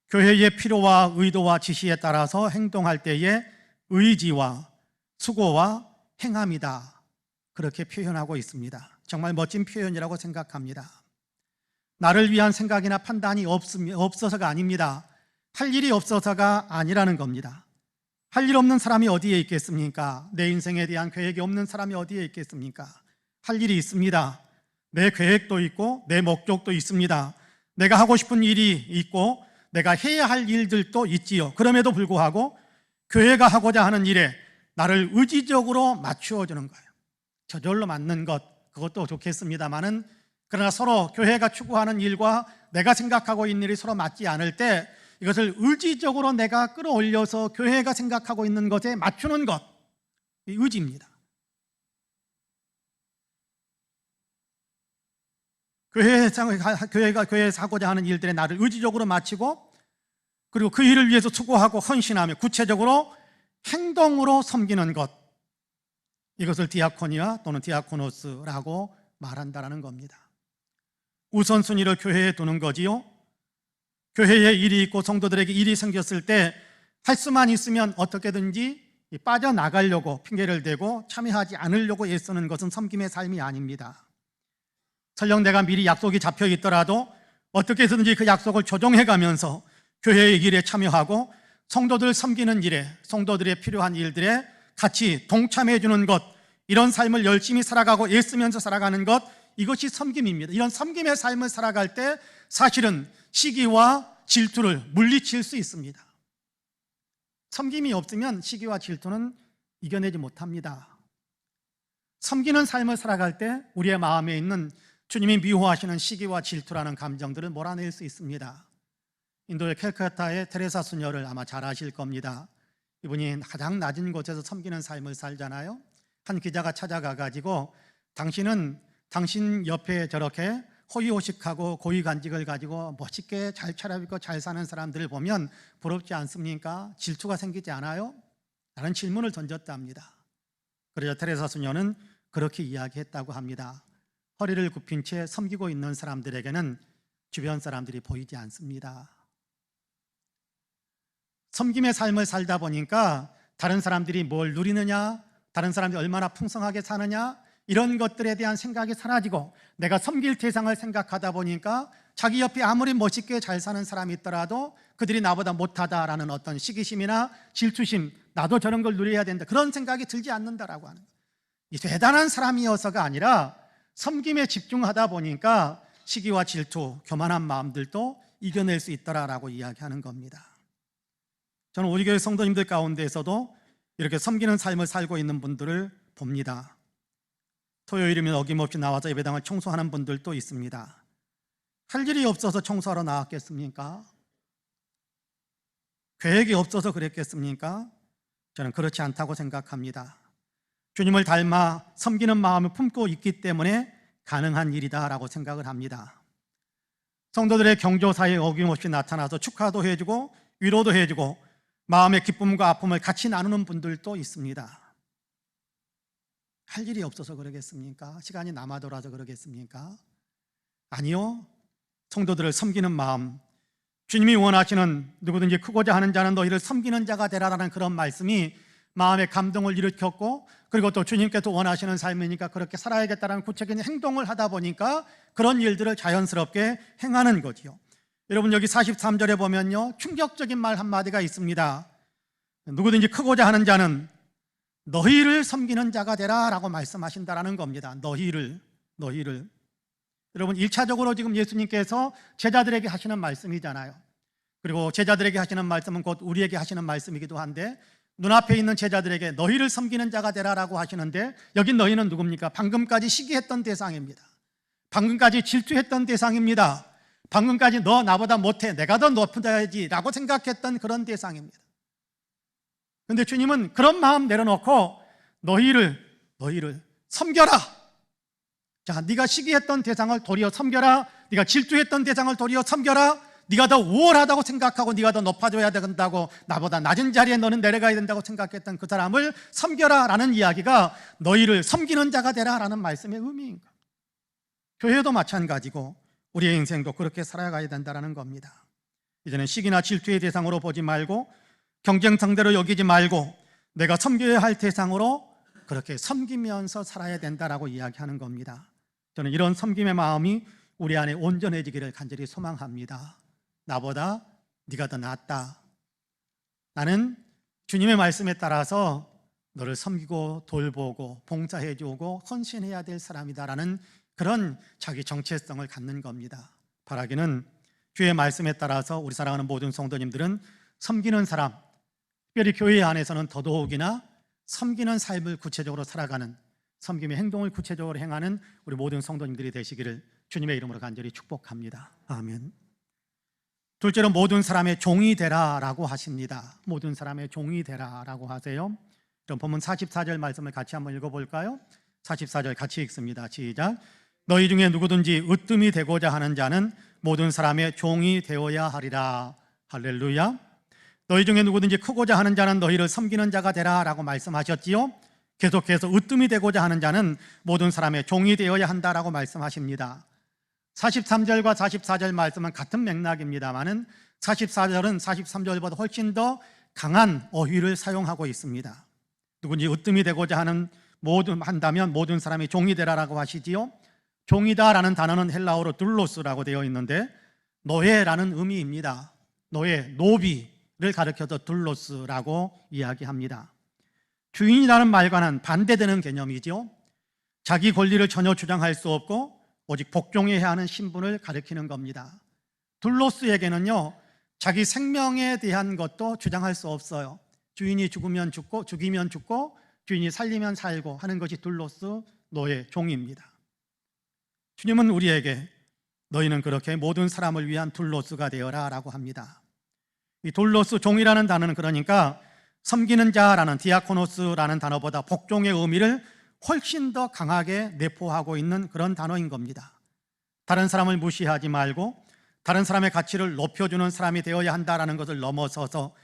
교회의 필요와 의도와 지시에 따라서 행동할 때의 의지와 수고와 행함이다, 그렇게 표현하고 있습니다. 정말 멋진 표현이라고 생각합니다. 나를 위한 생각이나 판단이 없어서가 아닙니다. 할 일이 없어서가 아니라는 겁니다. 할 일 없는 사람이 어디에 있겠습니까? 내 인생에 대한 계획이 없는 사람이 어디에 있겠습니까? 할 일이 있습니다. 내 계획도 있고 내 목적도 있습니다. 내가 하고 싶은 일이 있고 내가 해야 할 일들도 있지요. 그럼에도 불구하고 교회가 하고자 하는 일에 나를 의지적으로 맞추어 주는 거예요. 저절로 맞는 것, 그것도 좋겠습니다만은, 그러나 서로 교회가 추구하는 일과 내가 생각하고 있는 일이 서로 맞지 않을 때 이것을 의지적으로 내가 끌어올려서 교회가 생각하고 있는 것에 맞추는 것, 이 의지입니다. 교회에서 하고자 하는 일들에 나를 의지적으로 맞추고 그리고 그 일을 위해서 수고하고 헌신하며 구체적으로 행동으로 섬기는 것, 이것을 디아코니아 또는 디아코노스라고 말한다는 겁니다. 우선순위를 교회에 두는 거지요. 교회에 일이 있고 성도들에게 일이 생겼을 때 할 수만 있으면 어떻게든지 빠져나가려고 핑계를 대고 참여하지 않으려고 애쓰는 것은 섬김의 삶이 아닙니다. 설령 내가 미리 약속이 잡혀 있더라도 어떻게 해서든지 그 약속을 조정해가면서 교회의 일에 참여하고 성도들 섬기는 일에, 성도들의 필요한 일들에 같이 동참해 주는 것, 이런 삶을 열심히 살아가고 애쓰면서 살아가는 것, 이것이 섬김입니다. 이런 섬김의 삶을 살아갈 때 사실은 시기와 질투를 물리칠 수 있습니다. 섬김이 없으면 시기와 질투는 이겨내지 못합니다. 섬기는 삶을 살아갈 때 우리의 마음에 있는 주님이 미워하시는 시기와 질투라는 감정들을 몰아낼 수 있습니다. 인도의 캘커타의 테레사 수녀를 아마 잘 아실 겁니다. 이분이 가장 낮은 곳에서 섬기는 삶을 살잖아요. 한 기자가 찾아가 가지고 당신은 당신 옆에 저렇게 호의호식하고 고위간직을 가지고 멋있게 잘 차려입고 잘 사는 사람들을 보면 부럽지 않습니까? 질투가 생기지 않아요? 라는 질문을 던졌답니다. 그러자 테레사 수녀는 그렇게 이야기했다고 합니다. 허리를 굽힌 채 섬기고 있는 사람들에게는 주변 사람들이 보이지 않습니다. 섬김의 삶을 살다 보니까 다른 사람들이 뭘 누리느냐, 다른 사람들이 얼마나 풍성하게 사느냐, 이런 것들에 대한 생각이 사라지고 내가 섬길 대상을 생각하다 보니까 자기 옆에 아무리 멋있게 잘 사는 사람이 있더라도 그들이 나보다 못하다라는 어떤 시기심이나 질투심, 나도 저런 걸 누려야 된다, 그런 생각이 들지 않는다라고 하는 거예요. 이 대단한 사람이어서가 아니라 섬김에 집중하다 보니까 시기와 질투, 교만한 마음들도 이겨낼 수 있더라라고 이야기하는 겁니다. 저는 우리 교회 성도님들 가운데에서도 이렇게 섬기는 삶을 살고 있는 분들을 봅니다. 토요일이면 어김없이 나와서 예배당을 청소하는 분들도 있습니다. 할 일이 없어서 청소하러 나왔겠습니까? 계획이 없어서 그랬겠습니까? 저는 그렇지 않다고 생각합니다. 주님을 닮아 섬기는 마음을 품고 있기 때문에 가능한 일이다라고 생각을 합니다. 성도들의 경조사에 어김없이 나타나서 축하도 해주고 위로도 해주고 마음의 기쁨과 아픔을 같이 나누는 분들도 있습니다. 할 일이 없어서 그러겠습니까? 시간이 남아 돌아서 그러겠습니까? 아니요. 성도들을 섬기는 마음, 주님이 원하시는 누구든지 크고자 하는 자는 너희를 섬기는 자가 되라라는 그런 말씀이 마음의 감동을 일으켰고, 그리고 또 주님께서 원하시는 삶이니까 그렇게 살아야겠다는 구체적인 행동을 하다 보니까 그런 일들을 자연스럽게 행하는 거지요. 여러분, 여기 43절에 보면요, 충격적인 말 한마디가 있습니다. 누구든지 크고자 하는 자는 너희를 섬기는 자가 되라 라고 말씀하신다라는 겁니다. 너희를. 여러분, 1차적으로 지금 예수님께서 제자들에게 하시는 말씀이잖아요. 그리고 제자들에게 하시는 말씀은 곧 우리에게 하시는 말씀이기도 한데, 눈앞에 있는 제자들에게 너희를 섬기는 자가 되라라고 하시는데, 여기 너희는 누굽니까? 방금까지 시기했던 대상입니다. 방금까지 질투했던 대상입니다. 방금까지 너 나보다 못해, 내가 더 높은 자야지 라고 생각했던 그런 대상입니다. 그런데 주님은 그런 마음 내려놓고 너희를 섬겨라. 자, 네가 시기했던 대상을 도리어 섬겨라. 네가 질투했던 대상을 도리어 섬겨라. 네가 더 우월하다고 생각하고 네가 더 높아져야 된다고, 나보다 낮은 자리에 너는 내려가야 된다고 생각했던 그 사람을 섬겨라 라는 이야기가 너희를 섬기는 자가 되라 라는 말씀의 의미인 거예요. 교회도 마찬가지고 우리의 인생도 그렇게 살아가야 된다는 겁니다. 이제는 시기나 질투의 대상으로 보지 말고, 경쟁 상대로 여기지 말고, 내가 섬겨야 할 대상으로 그렇게 섬기면서 살아야 된다라고 이야기하는 겁니다. 저는 이런 섬김의 마음이 우리 안에 온전해지기를 간절히 소망합니다. 나보다 네가 더 낫다. 나는 주님의 말씀에 따라서 너를 섬기고 돌보고 봉사해주고 헌신해야 될 사람이다라는 그런 자기 정체성을 갖는 겁니다. 바라기는 주의 말씀에 따라서 우리 사랑하는 모든 성도님들은 섬기는 사람, 특별히 교회 안에서는 더더욱이나 섬기는 삶을 구체적으로 살아가는, 섬김의 행동을 구체적으로 행하는 우리 모든 성도님들이 되시기를 주님의 이름으로 간절히 축복합니다. 아멘. 둘째로 모든 사람의 종이 되라라고 하십니다. 모든 사람의 종이 되라라고 하세요. 그럼 본문 44절 말씀을 같이 한번 읽어볼까요? 44절 같이 읽습니다. 시작. 너희 중에 누구든지 으뜸이 되고자 하는 자는 모든 사람의 종이 되어야 하리라. 할렐루야. 너희 중에 누구든지 크고자 하는 자는 너희를 섬기는 자가 되라 라고 말씀하셨지요. 계속해서 으뜸이 되고자 하는 자는 모든 사람의 종이 되어야 한다라고 말씀하십니다. 43절과 44절 말씀은 같은 맥락입니다만은 44절은 43절보다 훨씬 더 강한 어휘를 사용하고 있습니다. 누군지 으뜸이 되고자 한다면 모든 사람이 종이 되라라고 하시지요. 종이다라는 단어는 헬라어로 둘로스라고 되어 있는데 노예라는 의미입니다. 노예, 노비를 가리켜서 둘로스라고 이야기합니다. 주인이라는 말과는 반대되는 개념이죠. 자기 권리를 전혀 주장할 수 없고 오직 복종해야 하는 신분을 가리키는 겁니다. 둘로스에게는요, 자기 생명에 대한 것도 주장할 수 없어요. 주인이 죽으면 죽고, 죽이면 죽고, 주인이 살리면 살고 하는 것이 둘로스, 노예, 종입니다. 주님은 우리에게 너희는 그렇게 모든 사람을 위한 둘로스가 되어라 라고 합니다. 이 둘로스, 종이라는 단어는 그러니까 섬기는 자라는 디아코노스라는 단어보다 복종의 의미를 훨씬 더 강하게 내포하고 있는 그런 단어인 겁니다. 다른 사람을 무시하지 말고 다른 사람의 가치를 높여주는 사람이 되어야 한다는 것을 넘어서서,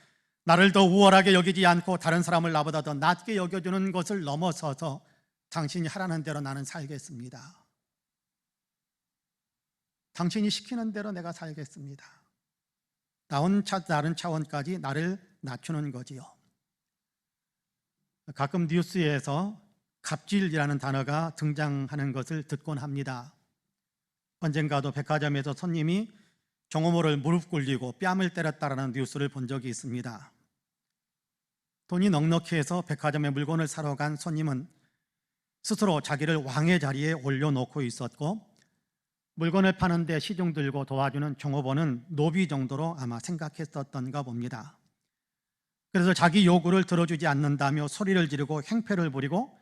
나를 더 우월하게 여기지 않고 다른 사람을 나보다 더 낮게 여겨주는 것을 넘어서서 당신이 하라는 대로 나는 살겠습니다. 당신이 시키는 대로 내가 살겠습니다. 다른 차원까지 나를 낮추는 거지요. 가끔 뉴스에서 갑질이라는 단어가 등장하는 것을 듣곤 합니다. 언젠가도 백화점에서 손님이 종업원을 무릎 꿇리고 뺨을 때렸다라는 뉴스를 본 적이 있습니다. 돈이 넉넉히 해서 백화점에 물건을 사러 간 손님은 스스로 자기를 왕의 자리에 올려놓고 있었고, 물건을 파는데 시중 들고 도와주는 종업원은 노비 정도로 아마 생각했었던가 봅니다. 그래서 자기 요구를 들어주지 않는다며 소리를 지르고 행패를 부리고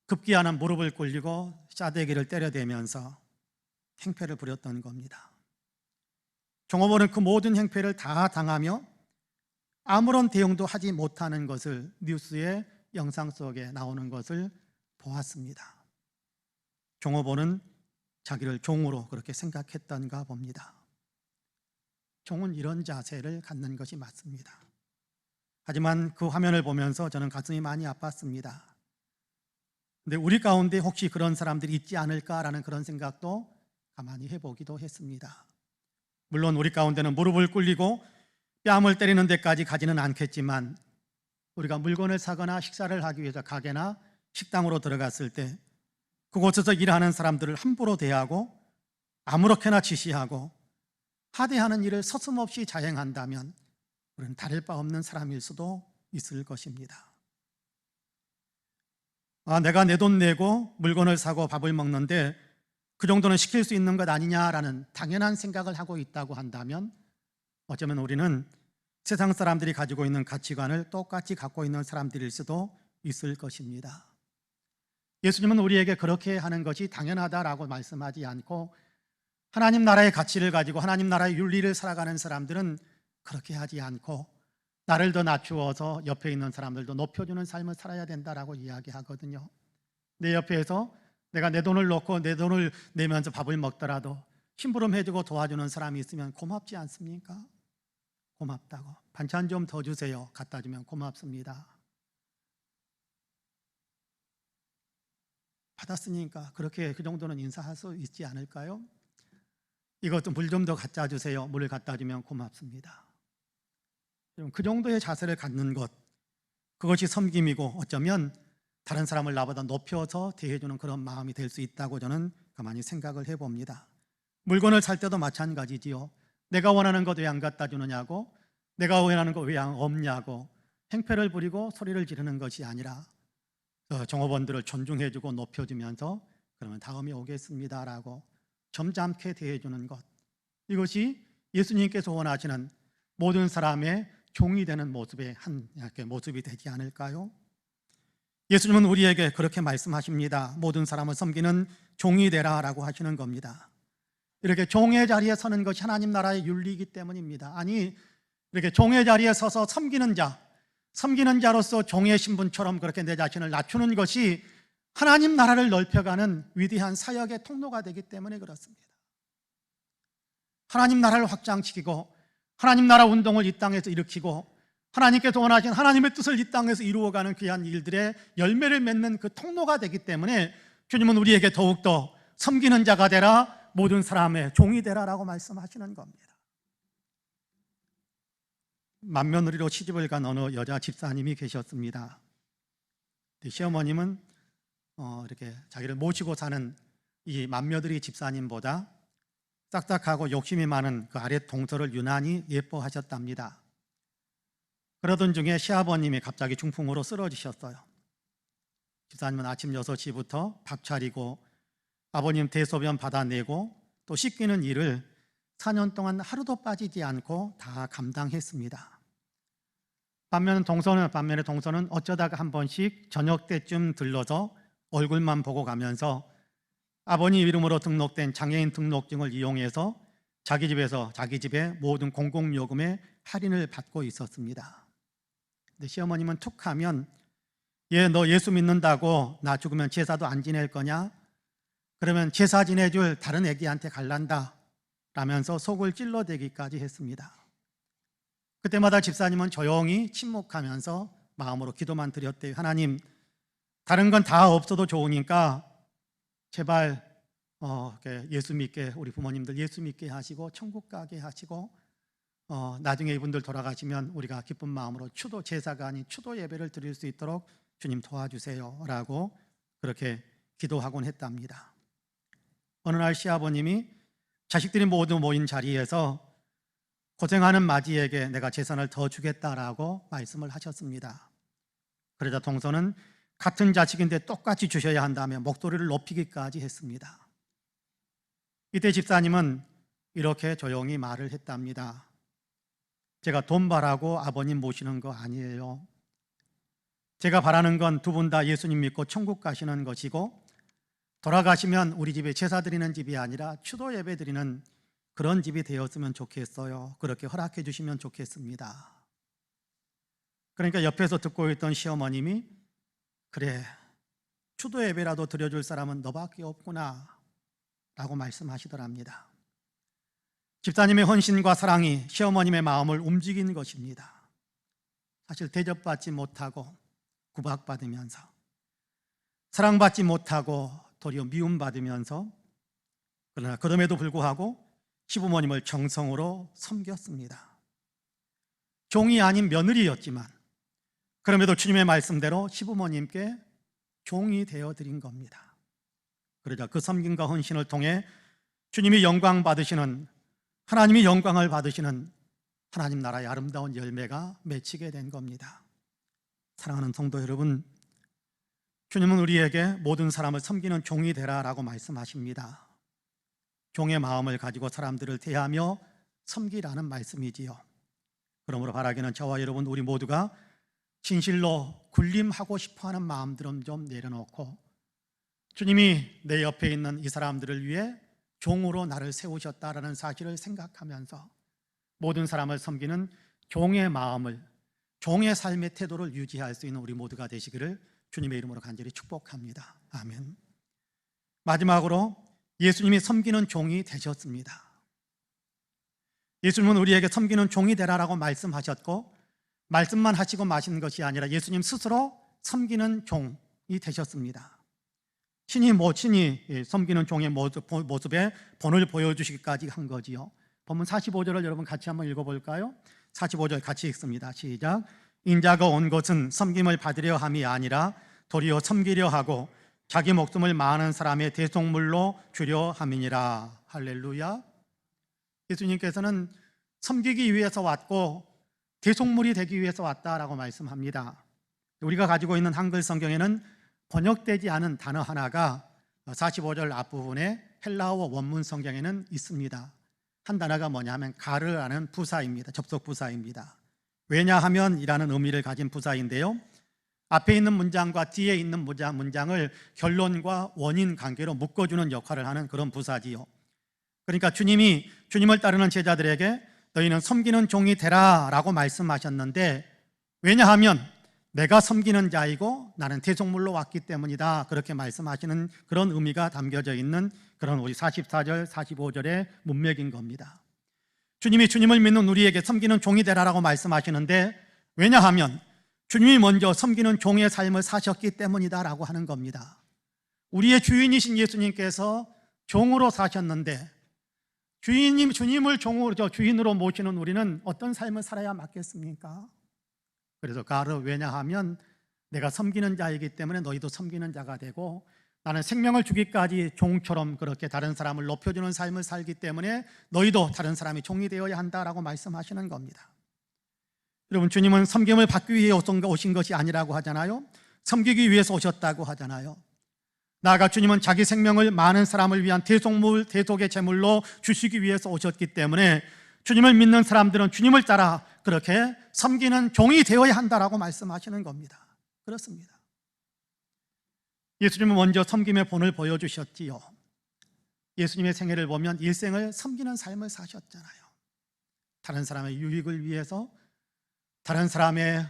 급기야는 무릎을 꿇리고 싸대기를 때려대면서 행패를 부렸던 겁니다. 종업원은 그 모든 행패를 다 당하며 아무런 대응도 하지 못하는 것을 뉴스의 영상 속에 나오는 것을 보았습니다. 종업원은 자기를 종으로 그렇게 생각했던가 봅니다. 종은 이런 자세를 갖는 것이 맞습니다. 하지만 그 화면을 보면서 저는 가슴이 많이 아팠습니다. 근데 우리 가운데 혹시 그런 사람들이 있지 않을까라는 그런 생각도 가만히 해보기도 했습니다. 물론 우리 가운데는 무릎을 꿇리고 뺨을 때리는 데까지 가지는 않겠지만, 우리가 물건을 사거나 식사를 하기 위해서 가게나 식당으로 들어갔을 때 그곳에서 일하는 사람들을 함부로 대하고 아무렇게나 지시하고 하대하는 일을 서슴없이 자행한다면 우리는 다를 바 없는 사람일 수도 있을 것입니다. 내가 내 돈 내고 물건을 사고 밥을 먹는데 그 정도는 시킬 수 있는 것 아니냐라는 당연한 생각을 하고 있다고 한다면, 어쩌면 우리는 세상 사람들이 가지고 있는 가치관을 똑같이 갖고 있는 사람들일 수도 있을 것입니다. 예수님은 우리에게 그렇게 하는 것이 당연하다라고 말씀하지 않고, 하나님 나라의 가치를 가지고 하나님 나라의 윤리를 살아가는 사람들은 그렇게 하지 않고 나를 더 낮추어서 옆에 있는 사람들도 높여주는 삶을 살아야 된다라고 이야기하거든요. 내 옆에서 내가 내 돈을 놓고 내 돈을 내면서 밥을 먹더라도 심부름해주고 도와주는 사람이 있으면 고맙지 않습니까? 고맙다고. 반찬 좀 더 주세요. 갖다 주면 고맙습니다. 받았으니까 그렇게 그 정도는 인사할 수 있지 않을까요? 이것도 물 좀 더 갖다 주세요. 물을 갖다 주면 고맙습니다. 그 정도의 자세를 갖는 것, 그것이 섬김이고 어쩌면 다른 사람을 나보다 높여서 대해주는 그런 마음이 될 수 있다고 저는 가만히 생각을 해봅니다. 물건을 살 때도 마찬가지지요. 내가 원하는 것 왜 안 갖다 주느냐고, 내가 원하는 것 왜 없냐고 행패를 부리고 소리를 지르는 것이 아니라 종업원들을 존중해주고 높여주면서 그러면 다음에 오겠습니다라고 점잖게 대해주는 것, 이것이 예수님께서 원하시는 모든 사람의 종이 되는 모습의 한 모습이 되지 않을까요? 예수님은 우리에게 그렇게 말씀하십니다. 모든 사람을 섬기는 종이 되라라고 하시는 겁니다. 이렇게 종의 자리에 서는 것이 하나님 나라의 윤리이기 때문입니다. 아니, 이렇게 종의 자리에 서서 섬기는 자로서 종의 신분처럼 그렇게 내 자신을 낮추는 것이 하나님 나라를 넓혀가는 위대한 사역의 통로가 되기 때문에 그렇습니다. 하나님 나라를 확장시키고 하나님 나라 운동을 이 땅에서 일으키고 하나님께서 원하신 하나님의 뜻을 이 땅에서 이루어가는 귀한 일들의 열매를 맺는 그 통로가 되기 때문에 주님은 우리에게 더욱더 섬기는 자가 되라, 모든 사람의 종이 되라라고 말씀하시는 겁니다. 맏며느리로 시집을 간 어느 여자 집사님이 계셨습니다. 시어머님은 이렇게 자기를 모시고 사는 이 맏며느리 집사님보다 싹싹하고 욕심이 많은 그 아랫 동서를 유난히 예뻐하셨답니다. 그러던 중에 시아버님이 갑자기 중풍으로 쓰러지셨어요. 집사님은 아침 6시부터 밥 차리고 아버님 대소변 받아내고 또 씻기는 일을 4년 동안 하루도 빠지지 않고 다 감당했습니다. 반면에 동서는 어쩌다가 한 번씩 저녁 때쯤 들러서 얼굴만 보고 가면서 아버님 이름으로 등록된 장애인 등록증을 이용해서 자기 집에 모든 공공요금에 할인을 받고 있었습니다. 근데 시어머님은 툭하면 얘 너 예수 믿는다고 나 죽으면 제사도 안 지낼 거냐? 그러면 제사 지내줄 다른 애기한테 갈란다 라면서 속을 찔러대기까지 했습니다. 그때마다 집사님은 조용히 침묵하면서 마음으로 기도만 드렸대요. 하나님, 다른 건 다 없어도 좋으니까 제발 예수 믿게, 우리 부모님들 예수 믿게 하시고 천국 가게 하시고 나중에 이분들 돌아가시면 우리가 기쁜 마음으로 추도 제사가 아닌 추도 예배를 드릴 수 있도록 주님 도와주세요 라고 그렇게 기도하곤 했답니다. 어느 날 시아버님이 자식들이 모두 모인 자리에서 고생하는 마지에게 내가 재산을 더 주겠다라고 말씀을 하셨습니다. 그러자 동서는 같은 자식인데 똑같이 주셔야 한다며 목소리를 높이기까지 했습니다. 이때 집사님은 이렇게 조용히 말을 했답니다. 제가 돈 바라고 아버님 모시는 거 아니에요. 제가 바라는 건 두 분 다 예수님 믿고 천국 가시는 것이고 돌아가시면 우리 집에 제사 드리는 집이 아니라 추도 예배 드리는 그런 집이 되었으면 좋겠어요. 그렇게 허락해 주시면 좋겠습니다. 그러니까 옆에서 듣고 있던 시어머님이 그래, 추도 예배라도 드려줄 사람은 너밖에 없구나 라고 말씀하시더랍니다. 집사님의 헌신과 사랑이 시어머님의 마음을 움직인 것입니다. 사실 대접받지 못하고 구박받으면서 사랑받지 못하고 도리어 미움받으면서 그러나 그럼에도 불구하고 시부모님을 정성으로 섬겼습니다. 종이 아닌 며느리였지만 그럼에도 주님의 말씀대로 시부모님께 종이 되어드린 겁니다. 그러자 그 섬김과 헌신을 통해 주님이 영광 받으시는, 하나님이 영광을 받으시는 하나님 나라의 아름다운 열매가 맺히게 된 겁니다. 사랑하는 성도 여러분, 주님은 우리에게 모든 사람을 섬기는 종이 되라라고 말씀하십니다. 종의 마음을 가지고 사람들을 대하며 섬기라는 말씀이지요. 그러므로 바라기는 저와 여러분 우리 모두가 진실로 군림하고 싶어하는 마음들은 좀 내려놓고 주님이 내 옆에 있는 이 사람들을 위해 종으로 나를 세우셨다라는 사실을 생각하면서 모든 사람을 섬기는 종의 마음을, 종의 삶의 태도를 유지할 수 있는 우리 모두가 되시기를 주님의 이름으로 간절히 축복합니다. 아멘. 마지막으로 예수님이 섬기는 종이 되셨습니다. 예수님은 우리에게 섬기는 종이 되라라고 말씀하셨고 말씀만 하시고 마신 것이 아니라 예수님 스스로 섬기는 종이 되셨습니다. 친히 섬기는 종의 모습에 본을 보여주시기까지 한 거지요. 본문 45절을 여러분 같이 한번 읽어볼까요? 45절 같이 읽습니다. 시작. 인자가 온 것은 섬김을 받으려 함이 아니라 도리어 섬기려 하고 자기 목숨을 많은 사람의 대속물로 주려 함이니라. 할렐루야. 예수님께서는 섬기기 위해서 왔고 대속물이 되기 위해서 왔다라고 말씀합니다. 우리가 가지고 있는 한글 성경에는 번역되지 않은 단어 하나가 45절 앞부분에 헬라어 원문 성경에는 있습니다. 한 단어가 뭐냐면 가르라는 부사입니다. 접속 부사입니다. 왜냐하면 이라는 의미를 가진 부사인데요, 앞에 있는 문장과 뒤에 있는 문장을 결론과 원인 관계로 묶어주는 역할을 하는 그런 부사지요. 그러니까 주님을 따르는 제자들에게 너희는 섬기는 종이 되라 라고 말씀하셨는데, 왜냐하면 내가 섬기는 자이고 나는 대속물로 왔기 때문이다, 그렇게 말씀하시는 그런 의미가 담겨져 있는 그런 우리 44절 45절의 문맥인 겁니다. 주님이 주님을 믿는 우리에게 섬기는 종이 되라라고 말씀하시는데, 왜냐하면 주님이 먼저 섬기는 종의 삶을 사셨기 때문이다라고 하는 겁니다. 우리의 주인이신 예수님께서 종으로 사셨는데 주님을 주인으로 모시는 우리는 어떤 삶을 살아야 맞겠습니까? 그래서 가르, 왜냐하면 내가 섬기는 자이기 때문에 너희도 섬기는 자가 되고 나는 생명을 주기까지 종처럼 그렇게 다른 사람을 높여주는 삶을 살기 때문에 너희도 다른 사람이 종이 되어야 한다라고 말씀하시는 겁니다. 여러분, 주님은 섬김을 받기 위해 오신 것이 아니라고 하잖아요. 섬기기 위해서 오셨다고 하잖아요. 나아가 주님은 자기 생명을 많은 사람을 위한 대속의 제물로 주시기 위해서 오셨기 때문에 주님을 믿는 사람들은 주님을 따라 그렇게 섬기는 종이 되어야 한다라고 말씀하시는 겁니다. 그렇습니다. 예수님은 먼저 섬김의 본을 보여주셨지요. 예수님의 생애를 보면 일생을 섬기는 삶을 사셨잖아요. 다른 사람의 유익을 위해서 다른 사람의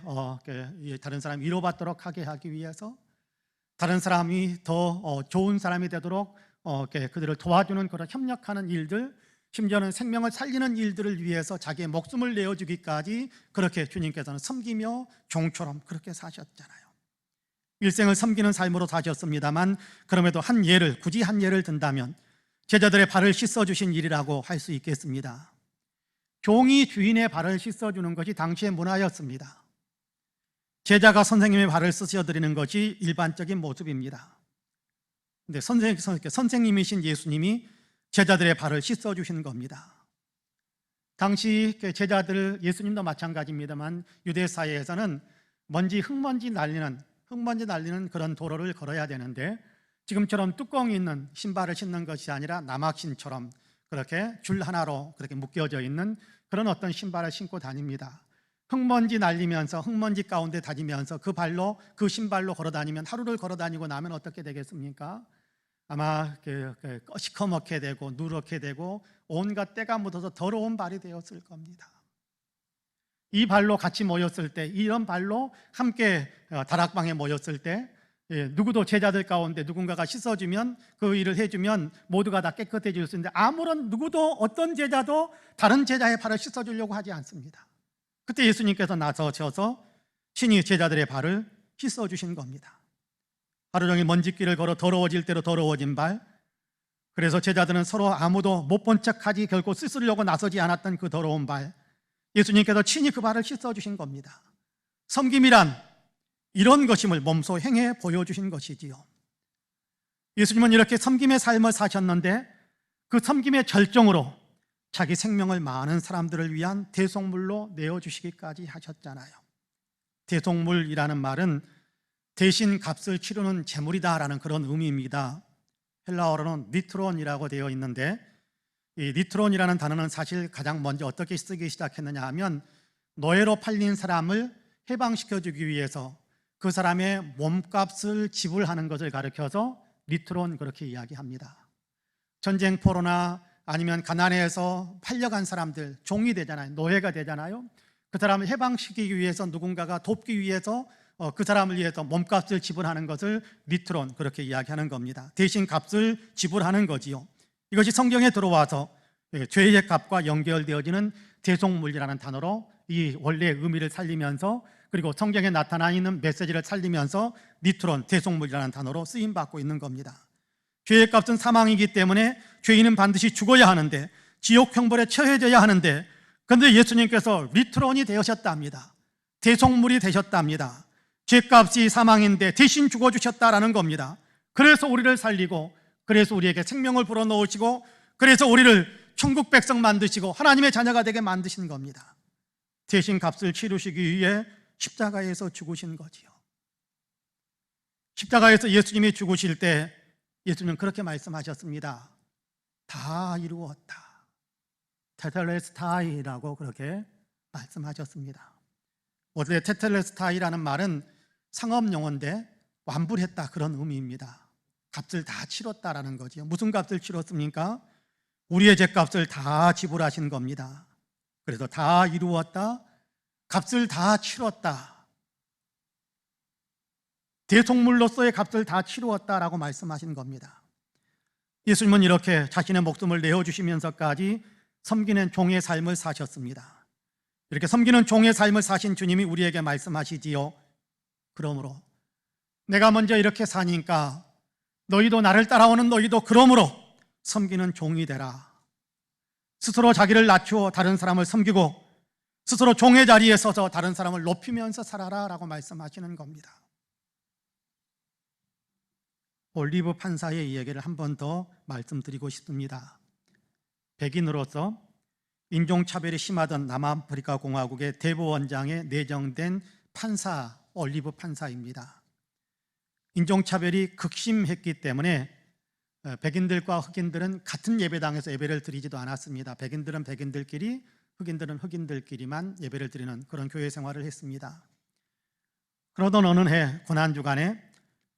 다른 사람이 위로받도록 하게 하기 위해서, 다른 사람이 더 좋은 사람이 되도록 그들을 도와주는 그런 협력하는 일들, 심지어는 생명을 살리는 일들을 위해서 자기의 목숨을 내어주기까지 그렇게 주님께서는 섬기며 종처럼 그렇게 사셨잖아요. 일생을 섬기는 삶으로 사셨습니다만, 그럼에도 굳이 한 예를 든다면 제자들의 발을 씻어주신 일이라고 할 수 있겠습니다. 종이 주인의 발을 씻어주는 것이 당시의 문화였습니다. 제자가 선생님의 발을 씻어드리는 것이 일반적인 모습입니다. 근데 선생님이신 예수님이 제자들의 발을 씻어주신 겁니다. 당시 제자들, 예수님도 마찬가지입니다만 유대 사회에서는 흙먼지 날리는 그런 도로를 걸어야 되는데, 지금처럼 뚜껑이 있는 신발을 신는 것이 아니라 남학신처럼 그렇게 줄 하나로 그렇게 묶여져 있는 그런 어떤 신발을 신고 다닙니다. 흙먼지 날리면서 흙먼지 가운데 다니면서 그 신발로 걸어 다니면, 하루를 걸어 다니고 나면 어떻게 되겠습니까? 아마 시커멓게 되고 누렇게 되고 온갖 때가 묻어서 더러운 발이 되었을 겁니다. 이 발로 같이 모였을 때, 이런 발로 함께 다락방에 모였을 때, 누구도 제자들 가운데 누군가가 씻어주면, 그 일을 해주면 모두가 다 깨끗해질 수 있는데, 누구도 어떤 제자도 다른 제자의 발을 씻어주려고 하지 않습니다. 그때 예수님께서 나서셔서 친히 제자들의 발을 씻어주신 겁니다. 하루 종일 먼지길을 걸어 더러워질 대로 더러워진 발, 그래서 제자들은 서로 아무도 못 본 척하지 결코 씻으려고 나서지 않았던 그 더러운 발, 예수님께서 친히 그 발을 씻어주신 겁니다. 섬김이란 이런 것임을 몸소 행해 보여주신 것이지요. 예수님은 이렇게 섬김의 삶을 사셨는데, 그 섬김의 절정으로 자기 생명을 많은 사람들을 위한 대속물로 내어주시기까지 하셨잖아요. 대속물이라는 말은 대신 값을 치르는 재물이다라는 그런 의미입니다. 헬라어로는 니트론이라고 되어 있는데, 이 니트론이라는 단어는 사실 가장 먼저 어떻게 쓰기 시작했느냐 하면, 노예로 팔린 사람을 해방시켜주기 위해서 그 사람의 몸값을 지불하는 것을 가리켜서 니트론, 그렇게 이야기합니다. 전쟁포로나 아니면 가난해서 팔려간 사람들, 종이 되잖아요. 노예가 되잖아요. 그 사람을 해방시키기 위해서 누군가가 돕기 위해서 그 사람을 위해서 몸값을 지불하는 것을 니트론, 그렇게 이야기하는 겁니다. 대신 값을 지불하는 거지요. 이것이 성경에 들어와서 죄의 값과 연결되어지는 대속물이라는 단어로 이 원래의 의미를 살리면서, 그리고 성경에 나타나 있는 메시지를 살리면서 니트론, 대속물이라는 단어로 쓰임받고 있는 겁니다. 죄의 값은 사망이기 때문에 죄인은 반드시 죽어야 하는데, 지옥 형벌에 처해져야 하는데, 그런데 예수님께서 니트론이 되셨답니다. 대속물이 되셨답니다. 죄값이 사망인데 대신 죽어주셨다라는 겁니다. 그래서 우리를 살리고, 그래서 우리에게 생명을 불어넣으시고, 그래서 우리를 천국 백성 만드시고 하나님의 자녀가 되게 만드신 겁니다. 대신 값을 치르시기 위해 십자가에서 죽으신 거지요. 십자가에서 예수님이 죽으실 때 예수님은 그렇게 말씀하셨습니다. 다 이루었다. 테텔레스타이라고 그렇게 말씀하셨습니다. 원래 테텔레스타이라는 말은 상업 용어인데 완불했다, 그런 의미입니다. 값을 다 치렀다라는 거죠. 무슨 값을 치렀습니까? 우리의 죄값을 다 지불하신 겁니다. 그래서 다 이루었다, 값을 다 치렀다, 대속물로서의 값을 다 치루었다라고 말씀하신 겁니다. 예수님은 이렇게 자신의 목숨을 내어주시면서까지 섬기는 종의 삶을 사셨습니다. 이렇게 섬기는 종의 삶을 사신 주님이 우리에게 말씀하시지요. 그러므로 내가 먼저 이렇게 사니까 너희도, 나를 따라오는 너희도 그러므로 섬기는 종이 되라. 스스로 자기를 낮추어 다른 사람을 섬기고, 스스로 종의 자리에 서서 다른 사람을 높이면서 살아라 라고 말씀하시는 겁니다. 올리브 판사의 이야기를 한 번 더 말씀드리고 싶습니다. 백인으로서 인종차별이 심하던 남아프리카 공화국의 대법원장에 내정된 판사, 올리브 판사입니다. 인종차별이 극심했기 때문에 백인들과 흑인들은 같은 예배당에서 예배를 드리지도 않았습니다. 백인들은 백인들끼리, 흑인들은 흑인들끼리만 예배를 드리는 그런 교회 생활을 했습니다. 그러던 어느 해 고난주간에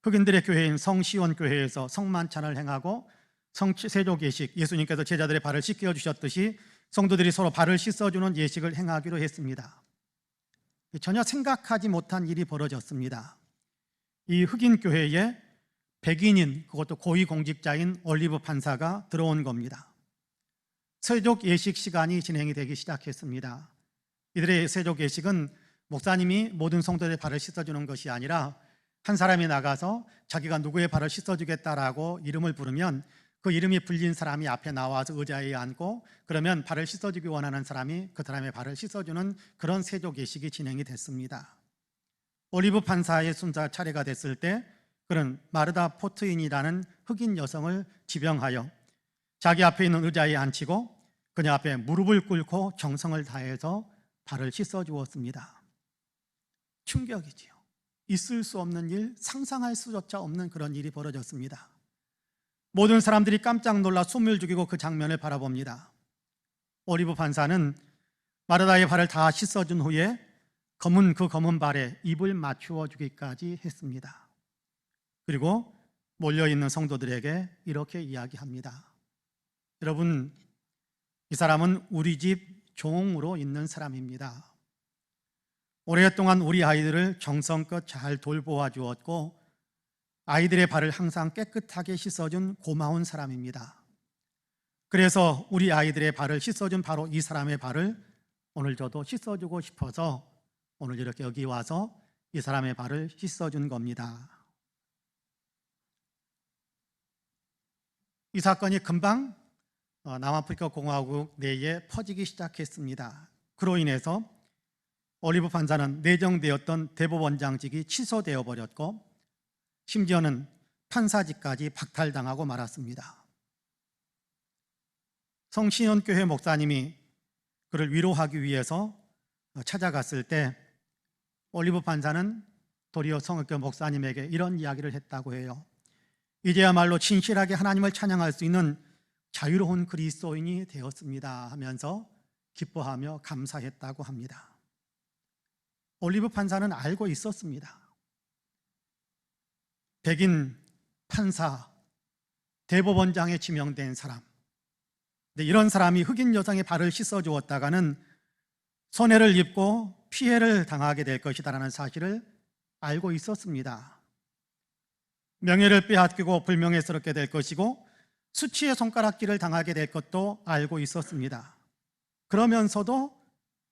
흑인들의 교회인 성시온 교회에서 성만찬을 행하고 세조예식, 예수님께서 제자들의 발을 씻겨 주셨듯이 성도들이 서로 발을 씻어주는 예식을 행하기로 했습니다. 전혀 생각하지 못한 일이 벌어졌습니다. 이 흑인 교회에 백인인, 그것도 고위공직자인 올리브 판사가 들어온 겁니다. 세족 예식 시간이 진행이 되기 시작했습니다. 이들의 세족 예식은 목사님이 모든 성도들의 발을 씻어주는 것이 아니라 한 사람이 나가서 자기가 누구의 발을 씻어주겠다라고 이름을 부르면 그 이름이 불린 사람이 앞에 나와서 의자에 앉고, 그러면 발을 씻어주기 원하는 사람이 그 사람의 발을 씻어주는 그런 세족 예식이 진행이 됐습니다. 올리브 판사의 순서 차례가 됐을 때 그는 마르다 포트인이라는 흑인 여성을 지명하여 자기 앞에 있는 의자에 앉히고 그녀 앞에 무릎을 꿇고 정성을 다해서 발을 씻어주었습니다. 충격이지요. 있을 수 없는 일, 상상할 수조차 없는 그런 일이 벌어졌습니다. 모든 사람들이 깜짝 놀라 숨을 죽이고 그 장면을 바라봅니다. 올리브 판사는 마르다의 발을 다 씻어준 후에 그 검은 발에 입을 맞추어 주기까지 했습니다. 그리고 몰려있는 성도들에게 이렇게 이야기합니다. 여러분, 이 사람은 우리 집 종으로 있는 사람입니다. 오랫동안 우리 아이들을 정성껏 잘 돌보아 주었고 아이들의 발을 항상 깨끗하게 씻어준 고마운 사람입니다. 그래서 우리 아이들의 발을 씻어준 바로 이 사람의 발을 오늘 저도 씻어주고 싶어서 오늘 이렇게 여기 와서 이 사람의 발을 씻어준 겁니다. 이 사건이 금방 남아프리카 공화국 내에 퍼지기 시작했습니다. 그로 인해서 올리브 판사는 내정되었던 대법원장직이 취소되어 버렸고 심지어는 판사직까지 박탈당하고 말았습니다. 성신원교회 목사님이 그를 위로하기 위해서 찾아갔을 때 올리브 판사는 도리어 성악교 목사님에게 이런 이야기를 했다고 해요. 이제야말로 진실하게 하나님을 찬양할 수 있는 자유로운 그리스도인이 되었습니다 하면서 기뻐하며 감사했다고 합니다. 올리브 판사는 알고 있었습니다. 백인 판사, 대법원장에 지명된 사람, 이런 사람이 흑인 여성의 발을 씻어주었다가는 손해를 입고 피해를 당하게 될 것이다라는 사실을 알고 있었습니다. 명예를 빼앗기고 불명예스럽게 될 것이고 수치의 손가락질을 당하게 될 것도 알고 있었습니다. 그러면서도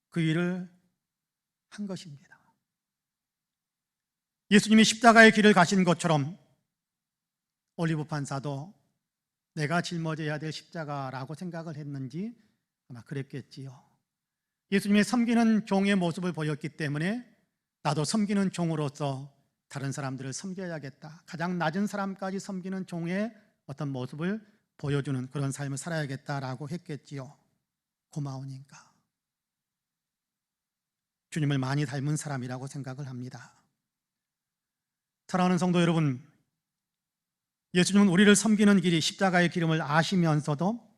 그 일을 한 것입니다. 예수님이 십자가의 길을 가신 것처럼 올리브 판사도 내가 짊어져야 될 십자가라고 생각을 했는지 아마 그랬겠지요. 예수님이 섬기는 종의 모습을 보였기 때문에 나도 섬기는 종으로서 다른 사람들을 섬겨야겠다, 가장 낮은 사람까지 섬기는 종의 어떤 모습을 보여주는 그런 삶을 살아야겠다라고 했겠지요. 고마우니까. 주님을 많이 닮은 사람이라고 생각을 합니다. 사랑하는 성도 여러분, 예수님은 우리를 섬기는 길이 십자가의 기름을 아시면서도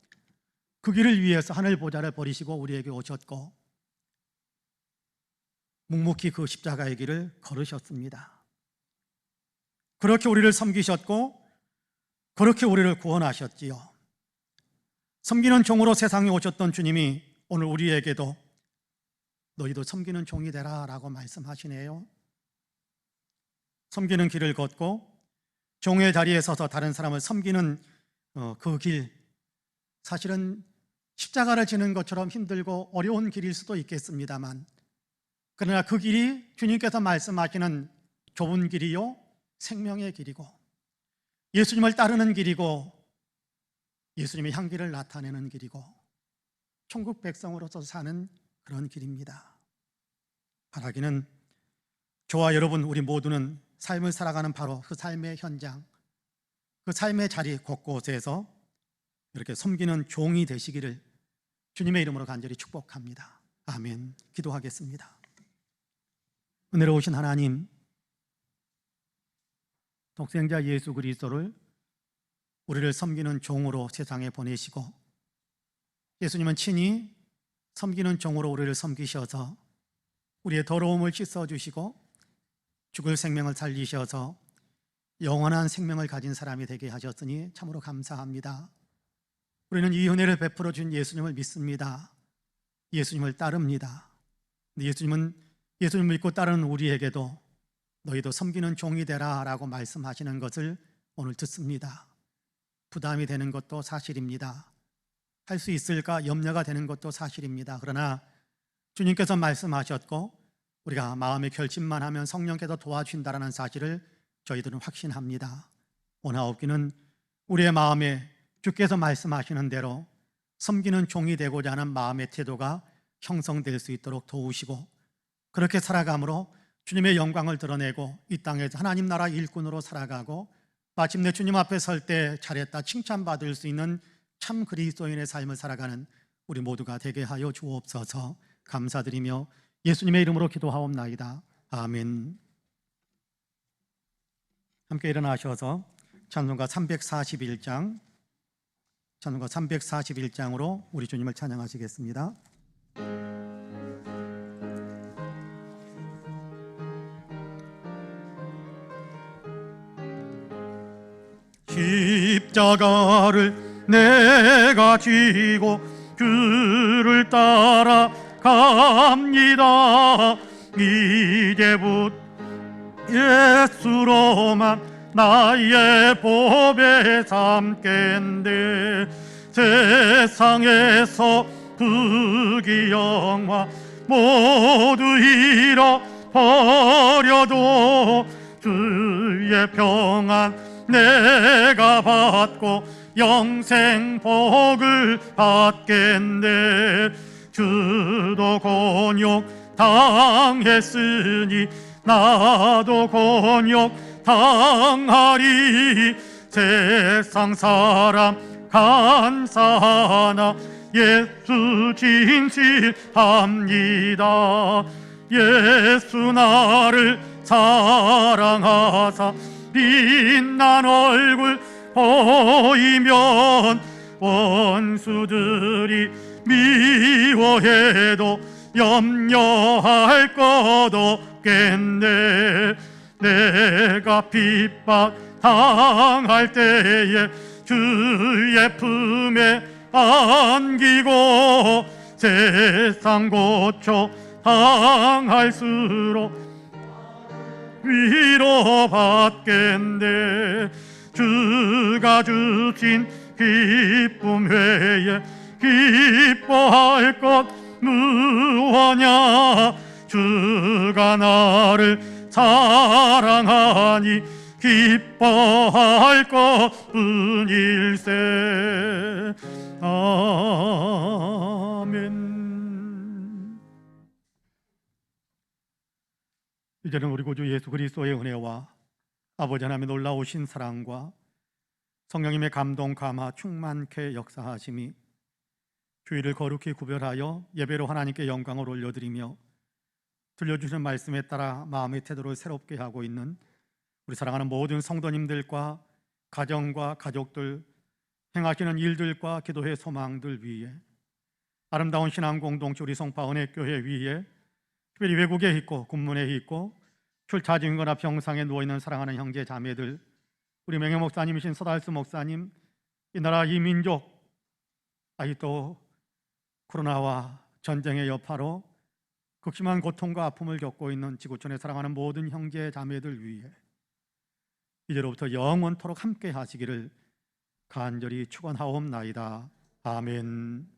그 길을 위해서 하늘 보좌를 버리시고 우리에게 오셨고 묵묵히 그 십자가의 길을 걸으셨습니다. 그렇게 우리를 섬기셨고 그렇게 우리를 구원하셨지요. 섬기는 종으로 세상에 오셨던 주님이 오늘 우리에게도 너희도 섬기는 종이 되라 라고 말씀하시네요. 섬기는 길을 걷고 종의 자리에 서서 다른 사람을 섬기는 그 길, 사실은 십자가를 지는 것처럼 힘들고 어려운 길일 수도 있겠습니다만, 그러나 그 길이 주님께서 말씀하시는 좁은 길이요 생명의 길이고 예수님을 따르는 길이고 예수님의 향기를 나타내는 길이고 천국 백성으로서 사는 그런 길입니다. 바라기는 저와 여러분 우리 모두는 삶을 살아가는 바로 그 삶의 현장, 그 삶의 자리 곳곳에서 이렇게 섬기는 종이 되시기를 주님의 이름으로 간절히 축복합니다. 아멘. 기도하겠습니다. 은혜로우신 하나님, 독생자 예수 그리스도를 우리를 섬기는 종으로 세상에 보내시고 예수님은 친히 섬기는 종으로 우리를 섬기셔서 우리의 더러움을 씻어주시고 죽을 생명을 살리셔서 영원한 생명을 가진 사람이 되게 하셨으니 참으로 감사합니다. 우리는 이 은혜를 베풀어 준 예수님을 믿습니다. 예수님을 따릅니다. 예수님은 예수님 믿고 따르는 우리에게도 너희도 섬기는 종이 되라 라고 말씀하시는 것을 오늘 듣습니다. 부담이 되는 것도 사실입니다. 할 수 있을까 염려가 되는 것도 사실입니다. 그러나 주님께서 말씀하셨고 우리가 마음의 결심만 하면 성령께서 도와주신다는 사실을 저희들은 확신합니다. 오나옵기는 우리의 마음에 주께서 말씀하시는 대로 섬기는 종이 되고자 하는 마음의 태도가 형성될 수 있도록 도우시고, 그렇게 살아감으로 주님의 영광을 드러내고 이 땅에서 하나님 나라 일꾼으로 살아가고 마침내 주님 앞에 설 때 잘했다 칭찬받을 수 있는 참 그리스도인의 삶을 살아가는 우리 모두가 되게 하여 주옵소서. 감사드리며 예수님의 이름으로 기도하옵나이다. 아멘. 함께 일어나셔서 찬송가 341장으로 우리 주님을 찬양하시겠습니다. 십자가를 내가 지고 주를 따라 갑니다. 이제부터 예수로만 나의 보배 삼겠네. 세상에서 부귀영화 모두 잃어버려도 주의 평안 내가 받고 영생 복을 받겠네. 주도 곤욕 당했으니 나도 곤욕 당하리. 세상 사람 간사하나 예수 진실합니다. 예수 나를 사랑하사 빛난 얼굴 보이면 원수들이 미워해도 염려할 것 없겠네. 내가 핍박 당할 때에 주의 품에 안기고 세상 고초 당할수록 위로받겠네. 주가 주신 기쁨 외에 기뻐할 것 무엇냐. 주가 나를 사랑하니 기뻐할 것뿐일세. 아멘. 이제는 우리 구주 예수 그리스도의 은혜와 아버지 하나님의 놀라우신 사랑과 성령님의 감동 감화 충만케 역사하심이 주일을 거룩히 구별하여 예배로 하나님께 영광을 올려드리며 들려주시는 말씀에 따라 마음의 태도를 새롭게 하고 있는 우리 사랑하는 모든 성도님들과 가정과 가족들, 행하시는 일들과 기도의 소망들 위에, 아름다운 신앙 공동체 우리 성파 은혜교회 위에, 특별히 외국에 있고 군문에 있고 출타 중이거나 병상에 누워있는 사랑하는 형제 자매들, 우리 명예 목사님이신 서달수 목사님, 이 나라 이 민족 아직도 코로나와 전쟁의 여파로 극심한 고통과 아픔을 겪고 있는 지구촌에 사랑하는 모든 형제 자매들 위해 이제로부터 영원토록 함께 하시기를 간절히 축원하옵나이다. 아멘.